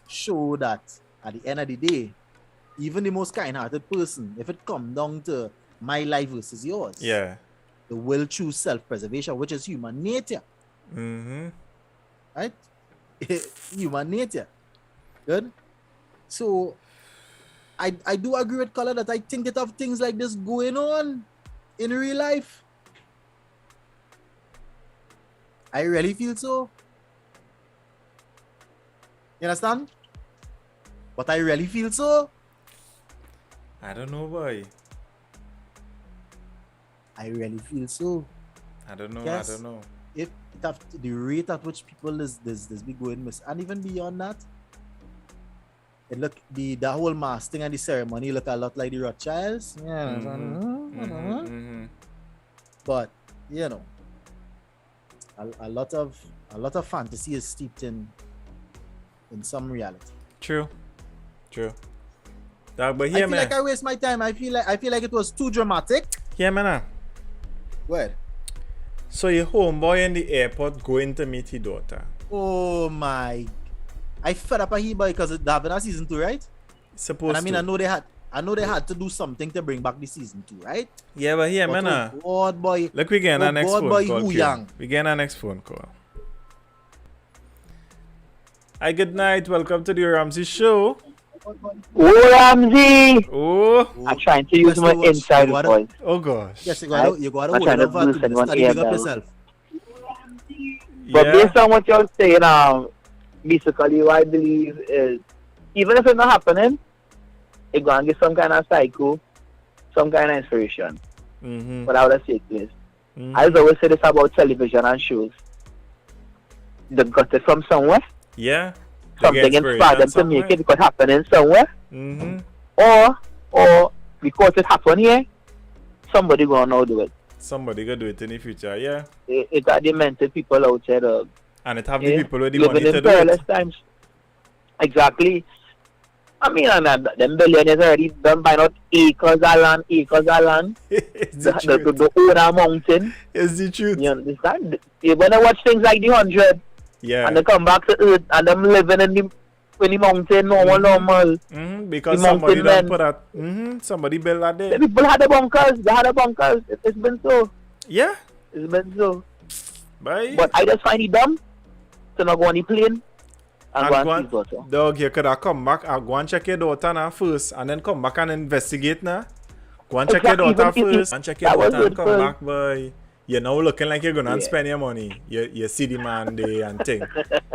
showed that at the end of the day, even the most kind-hearted person, if it comes down to my life versus yours, Yeah. they will choose self-preservation, which is human nature. Right? Human nature. Good? So, I do agree with Color that I think that of things like this going on in real life. I really feel so. You understand? But I really feel so. I don't know, boy. I really feel so. I don't know. Yes. I don't know. If the rate at which people is be going miss, and even beyond that, it look the whole mass thing and the ceremony look a lot like the Rothschilds. Yeah. But a lot of fantasy is steeped in some reality. True. But I feel like I waste my time. I feel like it was too dramatic. Yeah, man. What? So your homeboy in the airport going to meet his daughter. Oh my! I fed up on here because they having a season 2, right? Supposed And I mean, to. I know they had to do something to bring back the season 2, right? Yeah, but here, But man. oh God, boy. Look, we get our next God, phone boy, call. who Kim. young? We get our next phone call. Hi, good night. Welcome to the Ramsey Show. Oh, Ramsey! Oh, I'm trying to use my inside voice. oh gosh. Yes, you gotta I'm hold trying it to over loosen to one study, big ear up bell. yourself. But Yeah. based on what you're saying, basically what I believe is, even if it's not happening, it's going to give some kind of cycle, some kind of inspiration. But I would say this. I always say this about television and shows. They got it from somewhere. Yeah. Something inspired them to make it because happening somewhere. Or because it happened here, somebody going to now do it. Somebody gonna do it in the future, yeah. It got the mental people out there. And it have the people with the money living to in do perilous it. times. Exactly. I mean, and them billionaires already done buying out acres of land. It's the truth. The own a mountain. It's the truth. You understand? When I watch things like The 100, Yeah. and they come back to Earth, and them living in the mountain, normal. Because The somebody mountain done men. put that. Somebody built that The there. people had the bunkers. They had the bunkers. It's been so. Yeah. It's been so. Bye. But I just find it dumb to not go on the plane and go and see his daughter. Dog, you could have come back and go and check your daughter now first, and then come back and investigate now. Go and check your Exactly, daughter even if first, and check your that was daughter and good come first. back, boy. You're now looking like you're gonna Yeah. spend your money. You see the man there and thing.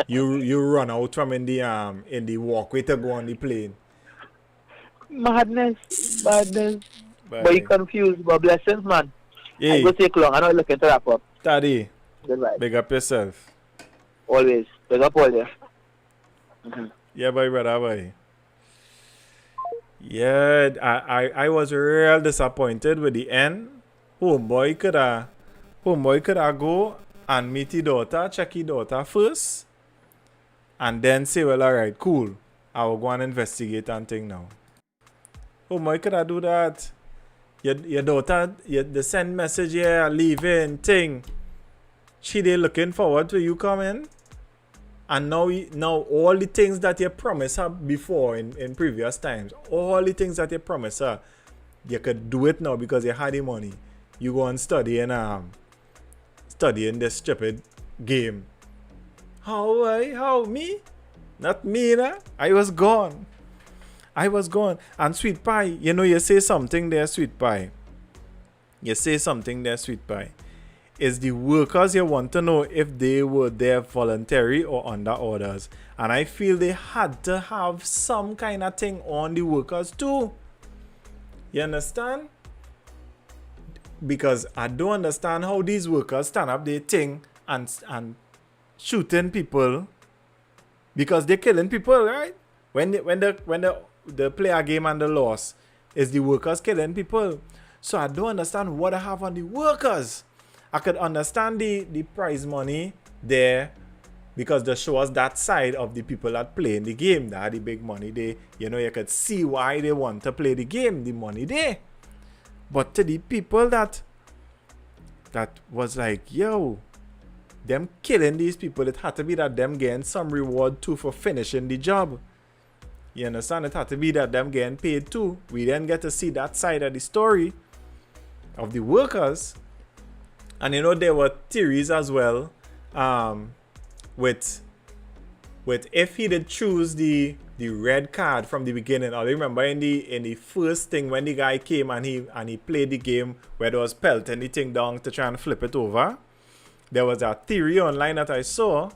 You run out from in the walkway to go on the plane. Madness. Bye. But you confused. But blessings, man. I Hey, go take long. I know you're looking to wrap up. Daddy, Goodbye. big up yourself. Always. Big up all there. Yeah, bye, brother, bye. Yeah, I was real disappointed with the end. Homeboy could have go and meet his daughter, check his daughter first, and then say, well, alright, cool. I will go and investigate and thing now. Homeboy could have do that. Your daughter, they send message here, leaving, thing. She they looking forward to you coming. And now all the things that you promised her before in previous times, all the things that you promised her, you could do it now because you had the money. You go and studying this stupid game. How me? Not me, nah. I was gone. And Sweet Pie, you say something there, Sweet Pie. Is the workers you want to know if they were there voluntary or under orders. And I feel they had to have some kind of thing on the workers too. You understand? Because I don't understand how these workers stand up their thing and shooting people because they're killing people, right? When they play a game and they lost, is the workers killing people. So I don't understand what I have on the workers. I could understand the prize money there because they show us that side of the people that play in the game. That had the big money. You could see why they want to play the game, the money there. But to the people that was like, yo, them killing these people, it had to be that them getting some reward too for finishing the job. You understand? It had to be that them getting paid too. We didn't get to see that side of the story of the workers. And there were theories as well, with if he did choose the red card from the beginning. I remember in the first thing when the guy came and he played the game where there was pelting the thing down to try and flip it over. There was a theory online that I saw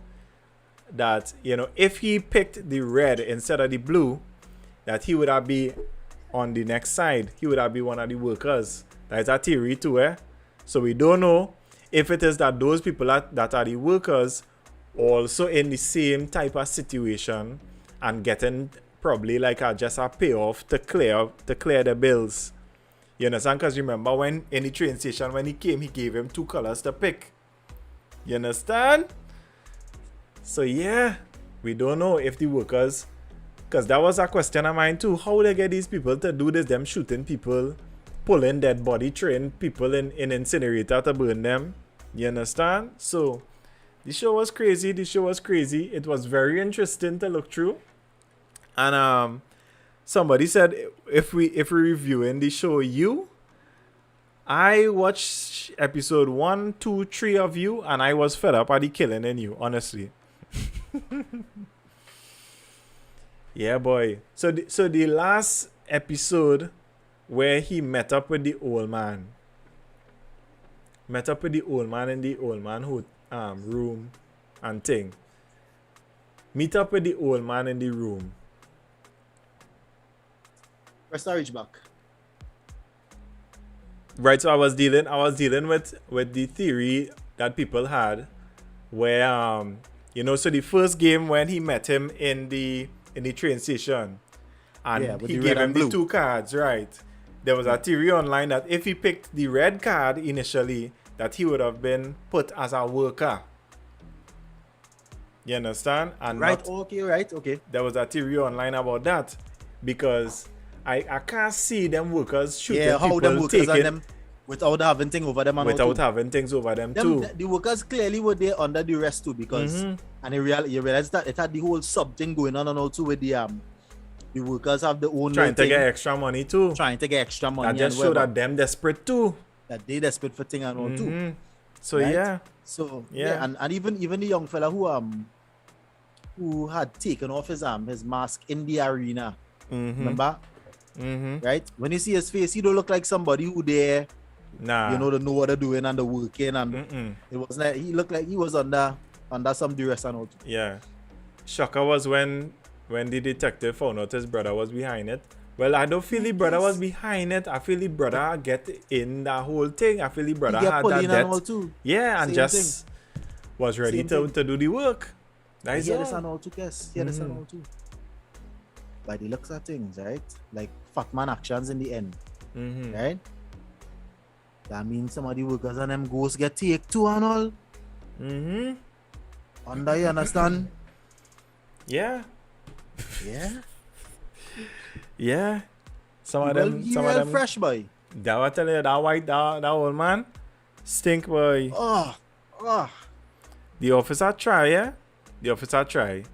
that if he picked the red instead of the blue, that he would have be on the next side. He would have be one of the workers. That is a theory too, eh? So we don't know if it is that those people that are the workers also in the same type of situation and getting probably like just a payoff to clear the bills. You understand? Because remember when in the train station when he came, he gave him 2 colors to pick. You understand? So yeah, we don't know if the workers, because that was a question of mine too. How would they get these people to do this? Them shooting people, pulling dead body, train people in incinerator to burn them. You understand? So the show was crazy. It was very interesting to look through. And somebody said if we reviewing the show I watched episode 1, 2, 3 of you, and I was fed up at the killing in you, honestly. Yeah, boy. So the last episode where he met up with the old man in the old man who room and thing. Meet up with the old man in the room. Press reach back. Right, so I was dealing with the theory that people had where so the first game when he met him in the train station and he gave him the 2 cards, right? There was a theory online that if he picked the red card initially, that he would have been put as a worker. You understand? And okay. There was a theory online about that because I can't see them workers shooting how people them workers taking them without having things over them. Having things over them too. The workers clearly were there under duress too because and you realize that it had the whole sub thing going on and all too with the workers have the own trying to get extra money too. Trying to get extra money. That just show that them desperate too. That they desperate for thing and all too. So right? yeah. So yeah, and even the young fella who had taken off his mask in the arena. Remember? Right? When you see his face, he don't look like somebody who there. Nah. They know what they're doing and they're working and it was like he looked like he was under some duress and all. Yeah. Shocker was when the detective found out his brother was behind it. Well, I don't feel the brother was behind it. I feel the brother get in the whole thing. I feel the brother had that debt. Too. Yeah, and Same just was ready to do the work. That's all. This and all too, yes. This and all too. By the looks of things, right? Like fat man actions in the end. Right? That means some of the workers and them ghosts get take too and all. Under you understand? Yeah. Yeah. Yeah. Some of them fresh boy. That I tell you, that white that old man stink boy. Oh. The officer try, yeah? The officer try.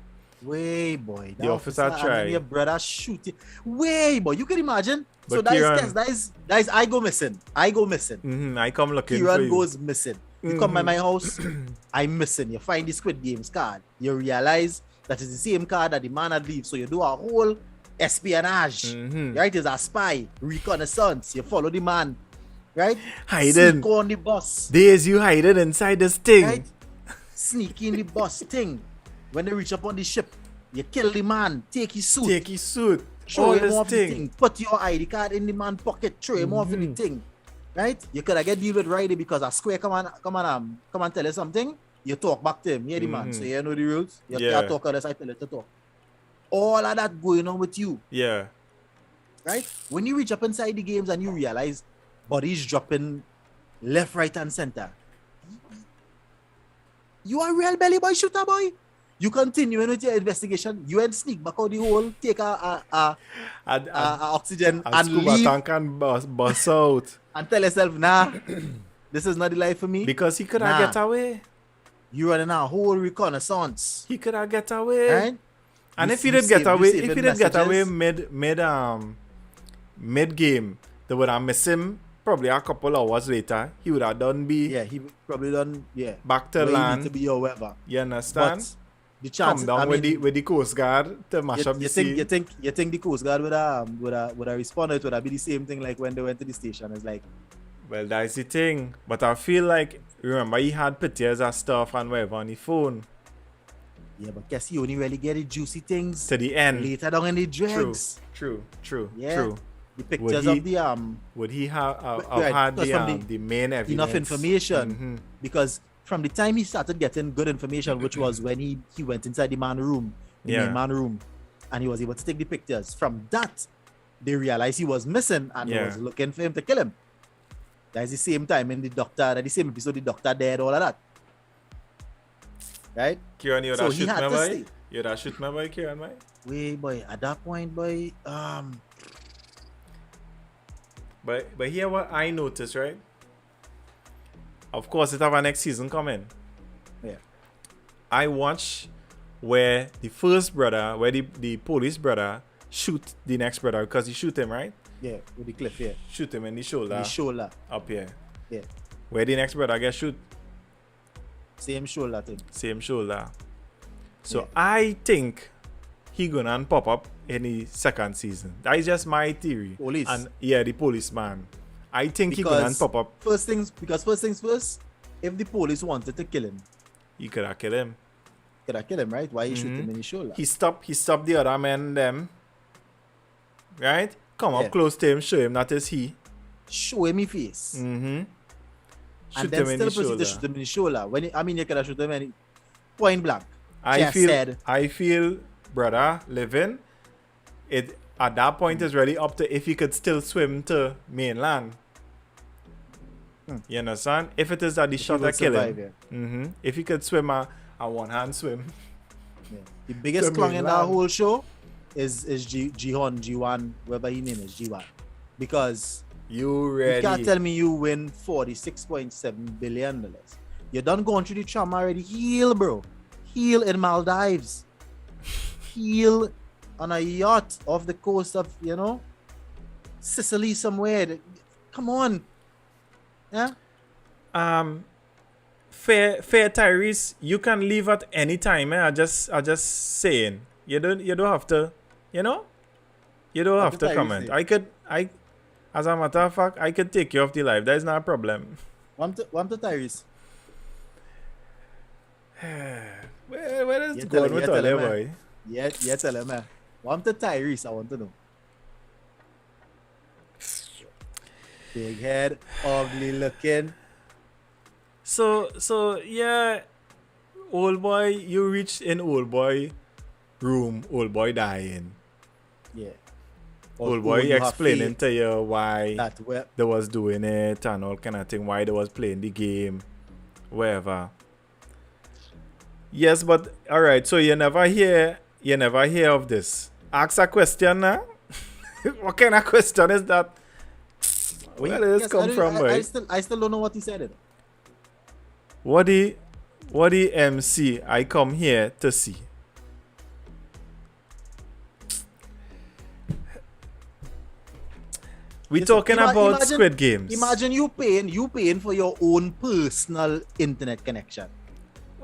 Way boy. The officer try. Your brother shoot you. Way boy. You can imagine. But so that is I go missing. I come looking Kieran for you. goes missing. You come by my house, I'm missing. You find the Squid Games card. You realize that is the same card that the man had leave. So you do a whole espionage. Right? It's a spy, reconnaissance. You follow the man. Right? Hiding. Sneak on the bus. There's you hiding inside this thing. Right? Sneak in the bus thing. When they reach up on the ship, you kill the man, take his suit. Throw him off the thing. Put your ID card in the man's pocket. Throw him off in the thing. Right? You could have get deal with Friday because a square come and tell you something. You talk back to him. Yeah, the man. So you know the rules. You can't talk unless I tell you to talk. All of that going on with you. Yeah. Right? When you reach up inside the games and you realize bodies dropping left, right, and center. You are real belly boy shooter boy. You continuing with your investigation. You and sneak back out the hole, take a oxygen and scuba leave tank and bust out. and tell yourself, nah, this is not the life for me. Because he could have Nah. get away. You running a whole reconnaissance, He could have get away. right? And You- if he you did get save- you away, saving if he did get away messages. mid game, they would have missed him probably a couple hours later. He would have done be Yeah, he probably done. Yeah, back to where he land. need to be or whatever. You understand? But the Come chances, down I with mean, the Coast Guard to mash up the you scene. think the Coast Guard would have responded? Would have be the same thing like when they went to the station? It's like, Well, that's the thing. But I feel like, remember, he had pictures and stuff and whatever on the phone yeah, but guess you only really get the juicy things to the end. later down in the True, dregs. true. Yeah. The pictures he- of the Would he have right, had because from the main evidence? enough information Mhm. because from the time he started getting good information, which was when he went inside the man room, the Yeah. main man room, and he was able to take the pictures. From that, they realized he was missing and they Yeah. was looking for him to kill him. That's the same time in the same episode, the doctor dead, all of that. Right? Kieran, you So would he shoot had me, to boy? stay. You would shoot me, boy, Kieran, boy? Wait, boy, at that point, boy, But here what I noticed, right? Of course, it have a next season coming. yeah. I watch where the first brother, where the police brother shoot the next brother because he shoot him, right? Yeah, with the cliff, yeah. Shoot him in the shoulder The shoulder. up here. Yeah. Where the next brother get shoot, Same shoulder thing. same shoulder. So Yeah. I think he gonna pop up in the second season. That is just my theory. Police. And yeah, the policeman. I think he gonna pop up. First things first, if the police wanted to kill him, He could have killed him. could I kill him, right? Why you shoot Mhm. him in the shoulder? He stopped the other men them. Right? Come Yeah. up close to him, show him that is he. Show him his face. Mm-hmm. And Shoot then him in still the proceed shoulder. to shoot him in the shoulder. You could have shoot him in point blank. I Just feel said. I feel brother living it at that point is really up to if he could still swim to mainland. You understand? If it is that the shot will that kill him. survive, If he could swim a one hand swim. Yeah. The biggest To clown in that mainland. whole show is Jihon, G1, whatever his name is, G1. Because You you ready? can't tell me you win $46.7 billion. You done gone through the trauma already. Heal, bro. Heal in Maldives. Heal on a yacht off the coast of, Sicily somewhere. Come on. Yeah? Fair Tyrese, you can leave at any time. I just saying. You don't have to, you don't have to Tyrese comment. say? I as a matter of fact, I could take you off the live. That is not a problem. One to Tyrese. Where is You it tell going him, with you all tell that, him, boy? Yeah, tell him, man. One to Tyrese, I want to know. Big head, ugly looking. So yeah, old boy, you reached in old boy room, old boy dying. Yeah. Old boy you have explaining faith to you why that well, they was doing it and all kind of thing, why they was playing the game, wherever. Yes, but alright, so you never hear of this. Ask a question now. What kind of question is that? Where did this yes, come from, boy? I still don't know what he said. What the MC I come here to see? We Listen, talking about imagine- Squid Games. Imagine you paying for your own personal internet connection.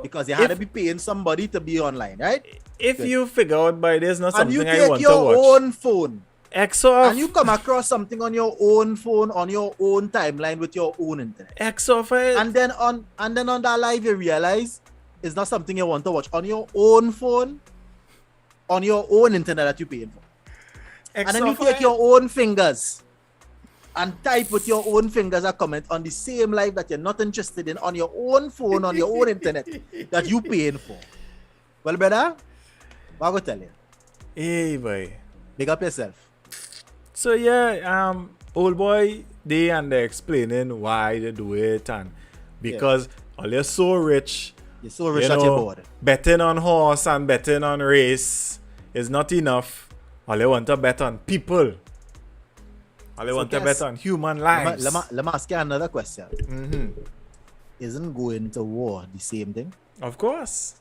Because you had to be paying somebody to be online, right? If Good. you figure out by this not And you something I take want to your watch. own phone X off. and you come across something on your own phone, on your own timeline with your own internet. X off it. And then on that live you realize it's not something you want to watch on your own phone, on your own internet that you're paying for. X And then you off take it. your own fingers and type with your own fingers a comment on the same live that you're not interested in on your own phone, on your own internet that you paying for. Well, brother, what I go tell you? Hey boy. Big up yourself. So yeah, old boy day and they're explaining why they do it, and because they're so rich. You're so rich at your board. Betting on horse and betting on race is not enough. All they want to bet on people. All they want to bet on human lives. Let me ask you another question. Mm-hmm. Isn't going to war the same thing? Of course.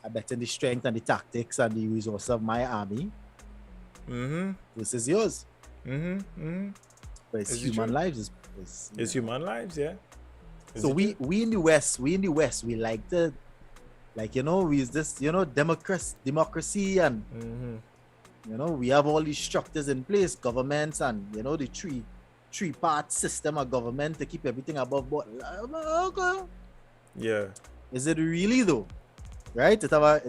I bet in the strength and the tactics and the resources of my army versus yours. But it's human lives. It's human lives, yeah. So we in the West, we like to, like, you know, we use this, you know, democracy and you know, we have all these structures in place, governments, and you know, the three-part system of government to keep everything above board. Okay. Yeah. Is it really though? Right? You have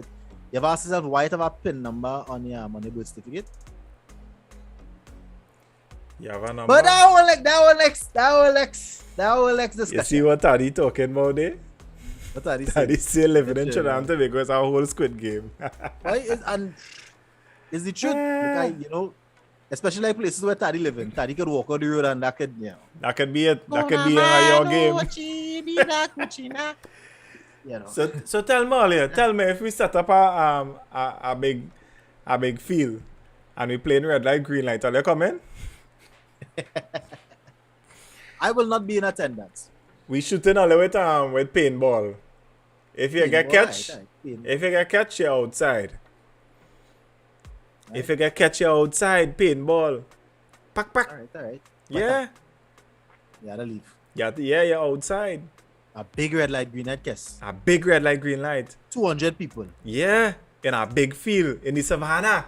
asked yourself why you have a PIN number on your birth certificate. You have a number. But that one next discussion. You see what Taddy talking about there? What are Taddy still living in Trinidad because it's a whole Squid Game. Right? And it's the truth. Because, you know, especially like places where Taddy live in. Taddy could walk on the road and that could, you know. That could be it. That could be your game. You know. So tell me earlier. Tell me if we set up a big field and we playing red light, green light, are they coming? I will not be in attendance. We shooting all the way with paintball. If you get catch, you're outside. Right. If you get catch, you're outside. Paintball. Pack. All right. Yeah. You gotta leave. Yeah, you're outside. A big red light, green light, kiss. A big red light, green light. 200 people. Yeah, in a big field in the savannah.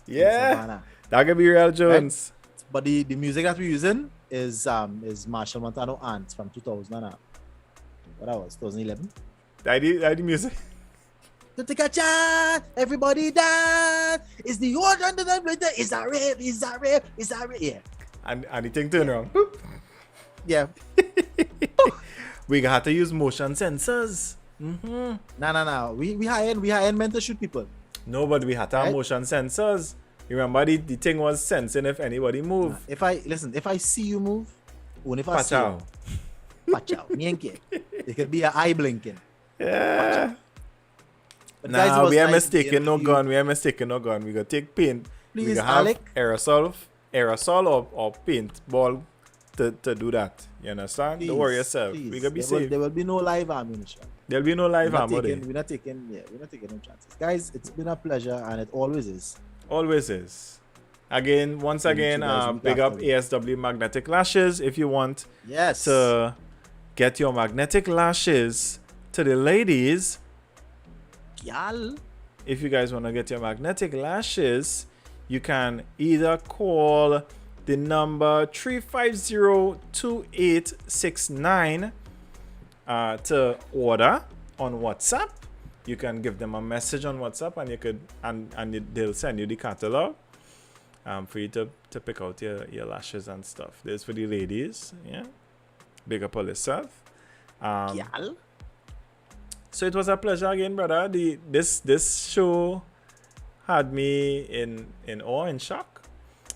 Yeah. Savannah. That could be real, Jones. Right? But the music that we're using is Marshall Montano Ants from 2000. What that was? 2011. That music. To take a chance, everybody dance. It's the old under the winter. It's a rave. Yeah. And the thing turn around. Yeah. We got to use motion sensors. No. We hire men to shoot people. No, but we had to have motion sensors. Remember the thing was sensing if anybody move. If I see you move, or if I Patch see out. you, patch out. It could be an eye blinking. Yeah. But Nah, guys, it was we are nice mistaken being no with gun. We are mistaken no gun. We gotta take paint. We Please, gotta have Alec. aerosol or paintball to do that. You understand? Don't worry yourself. Please. We gotta be safe. There will be no live ammunition. There'll be no live ammo there. We're not taking no chances. Guys, it's been a pleasure and it always is. Always is. Once again, big up ASW Magnetic Lashes if you want to get your magnetic lashes to the ladies. Y'all. If you guys want to get your magnetic lashes, you can either call the number 350-2869 to order on WhatsApp. You can give them a message on WhatsApp and you could and they'll send you the catalog for you to pick out your lashes and stuff. There's for the ladies, yeah. Big up all yourself. Y'all. So it was a pleasure again, brother. This show had me in awe and shock.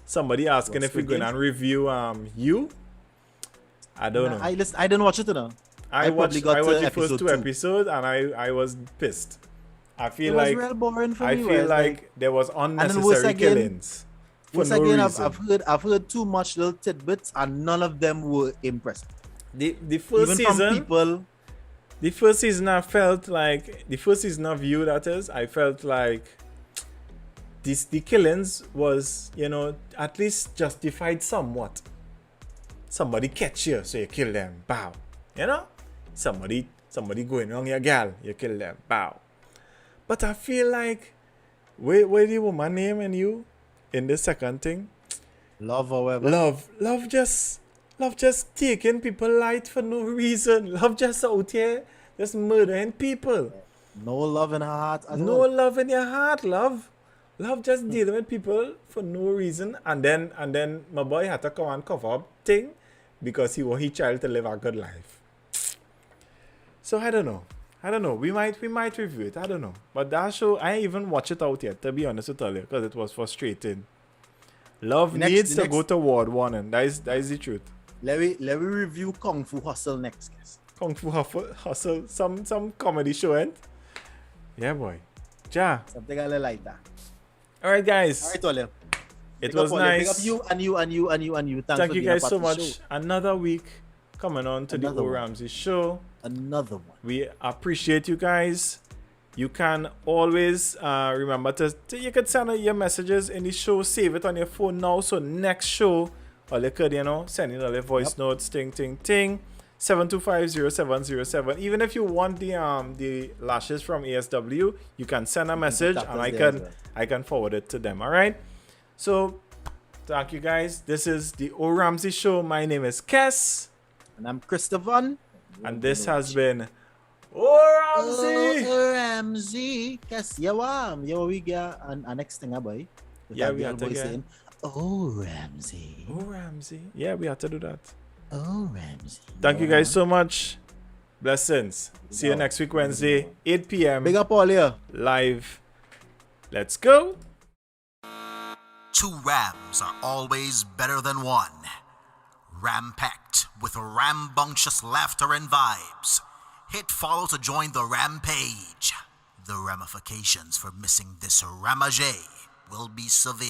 Somebody asking if we're going to review you. I don't know. I didn't watch it though. I watched the first 2 episodes and I was pissed. I feel like real boring for I me, feel like there was unnecessary killings. Once again, I've heard too much little tidbits and none of them were impressive. The first Even season, from people. the first season I felt like the first season of you, that is, I felt like the killings was, you know, at least justified somewhat. Somebody catch you, so you kill them. Bow. You know? Somebody going wrong your gal, you kill them. Bow. But I feel like where the woman name and you in the second thing? Love, however. Love just taking people light for no reason. Love just out here just murdering people. No love in her heart at No all. love in your heart, love. Love just dealing with people for no reason, and then my boy had to come and cover up thing because he want his child to live a good life. So I don't know. We might review it. I don't know. But that show, I ain't even watch it out yet, to be honest with you, because it was frustrating. Love The next- needs the to go next- to Ward 1, and that is the truth. Let me review Kung Fu Hustle next, guys. Kung Fu Hustle, some comedy show, ain't? Yeah, boy. Ja. Something a little like that. All right, guys. All right, Ole. It Big up, was Ole. nice. Big up you and you and you and you and you. Thanks Thank for you being a guys part so of the much. show. Another week coming on to Another the O one. Ramsey show. Another one. We appreciate you guys. You can always remember you could send your messages in the show, save it on your phone now. So next show, or you could, send in all your voice notes, ting. 7250707. Even if you want the lashes from ASW, you can send a message contact and us there as well. I can forward it to them. All right. So thank you guys. This is the O Ramsey show. My name is Kes, And I'm Christopher. and this has been O Ramsey. Oh, Ramsey. Yes, yeah, we get an next thing, boy. With Yeah, that we girl have to voice get- saying, oh, Ramsey. O Ramsey. Yeah, we have to do that. Oh, Ramsey. Thank you guys so much. Blessings. See you next week, Wednesday, 8 p.m. Big up all here. live. Let's go. Two Rams are always better than one. Ram-packed with rambunctious laughter and vibes. Hit follow to join the rampage. The ramifications for missing this ramage will be severe.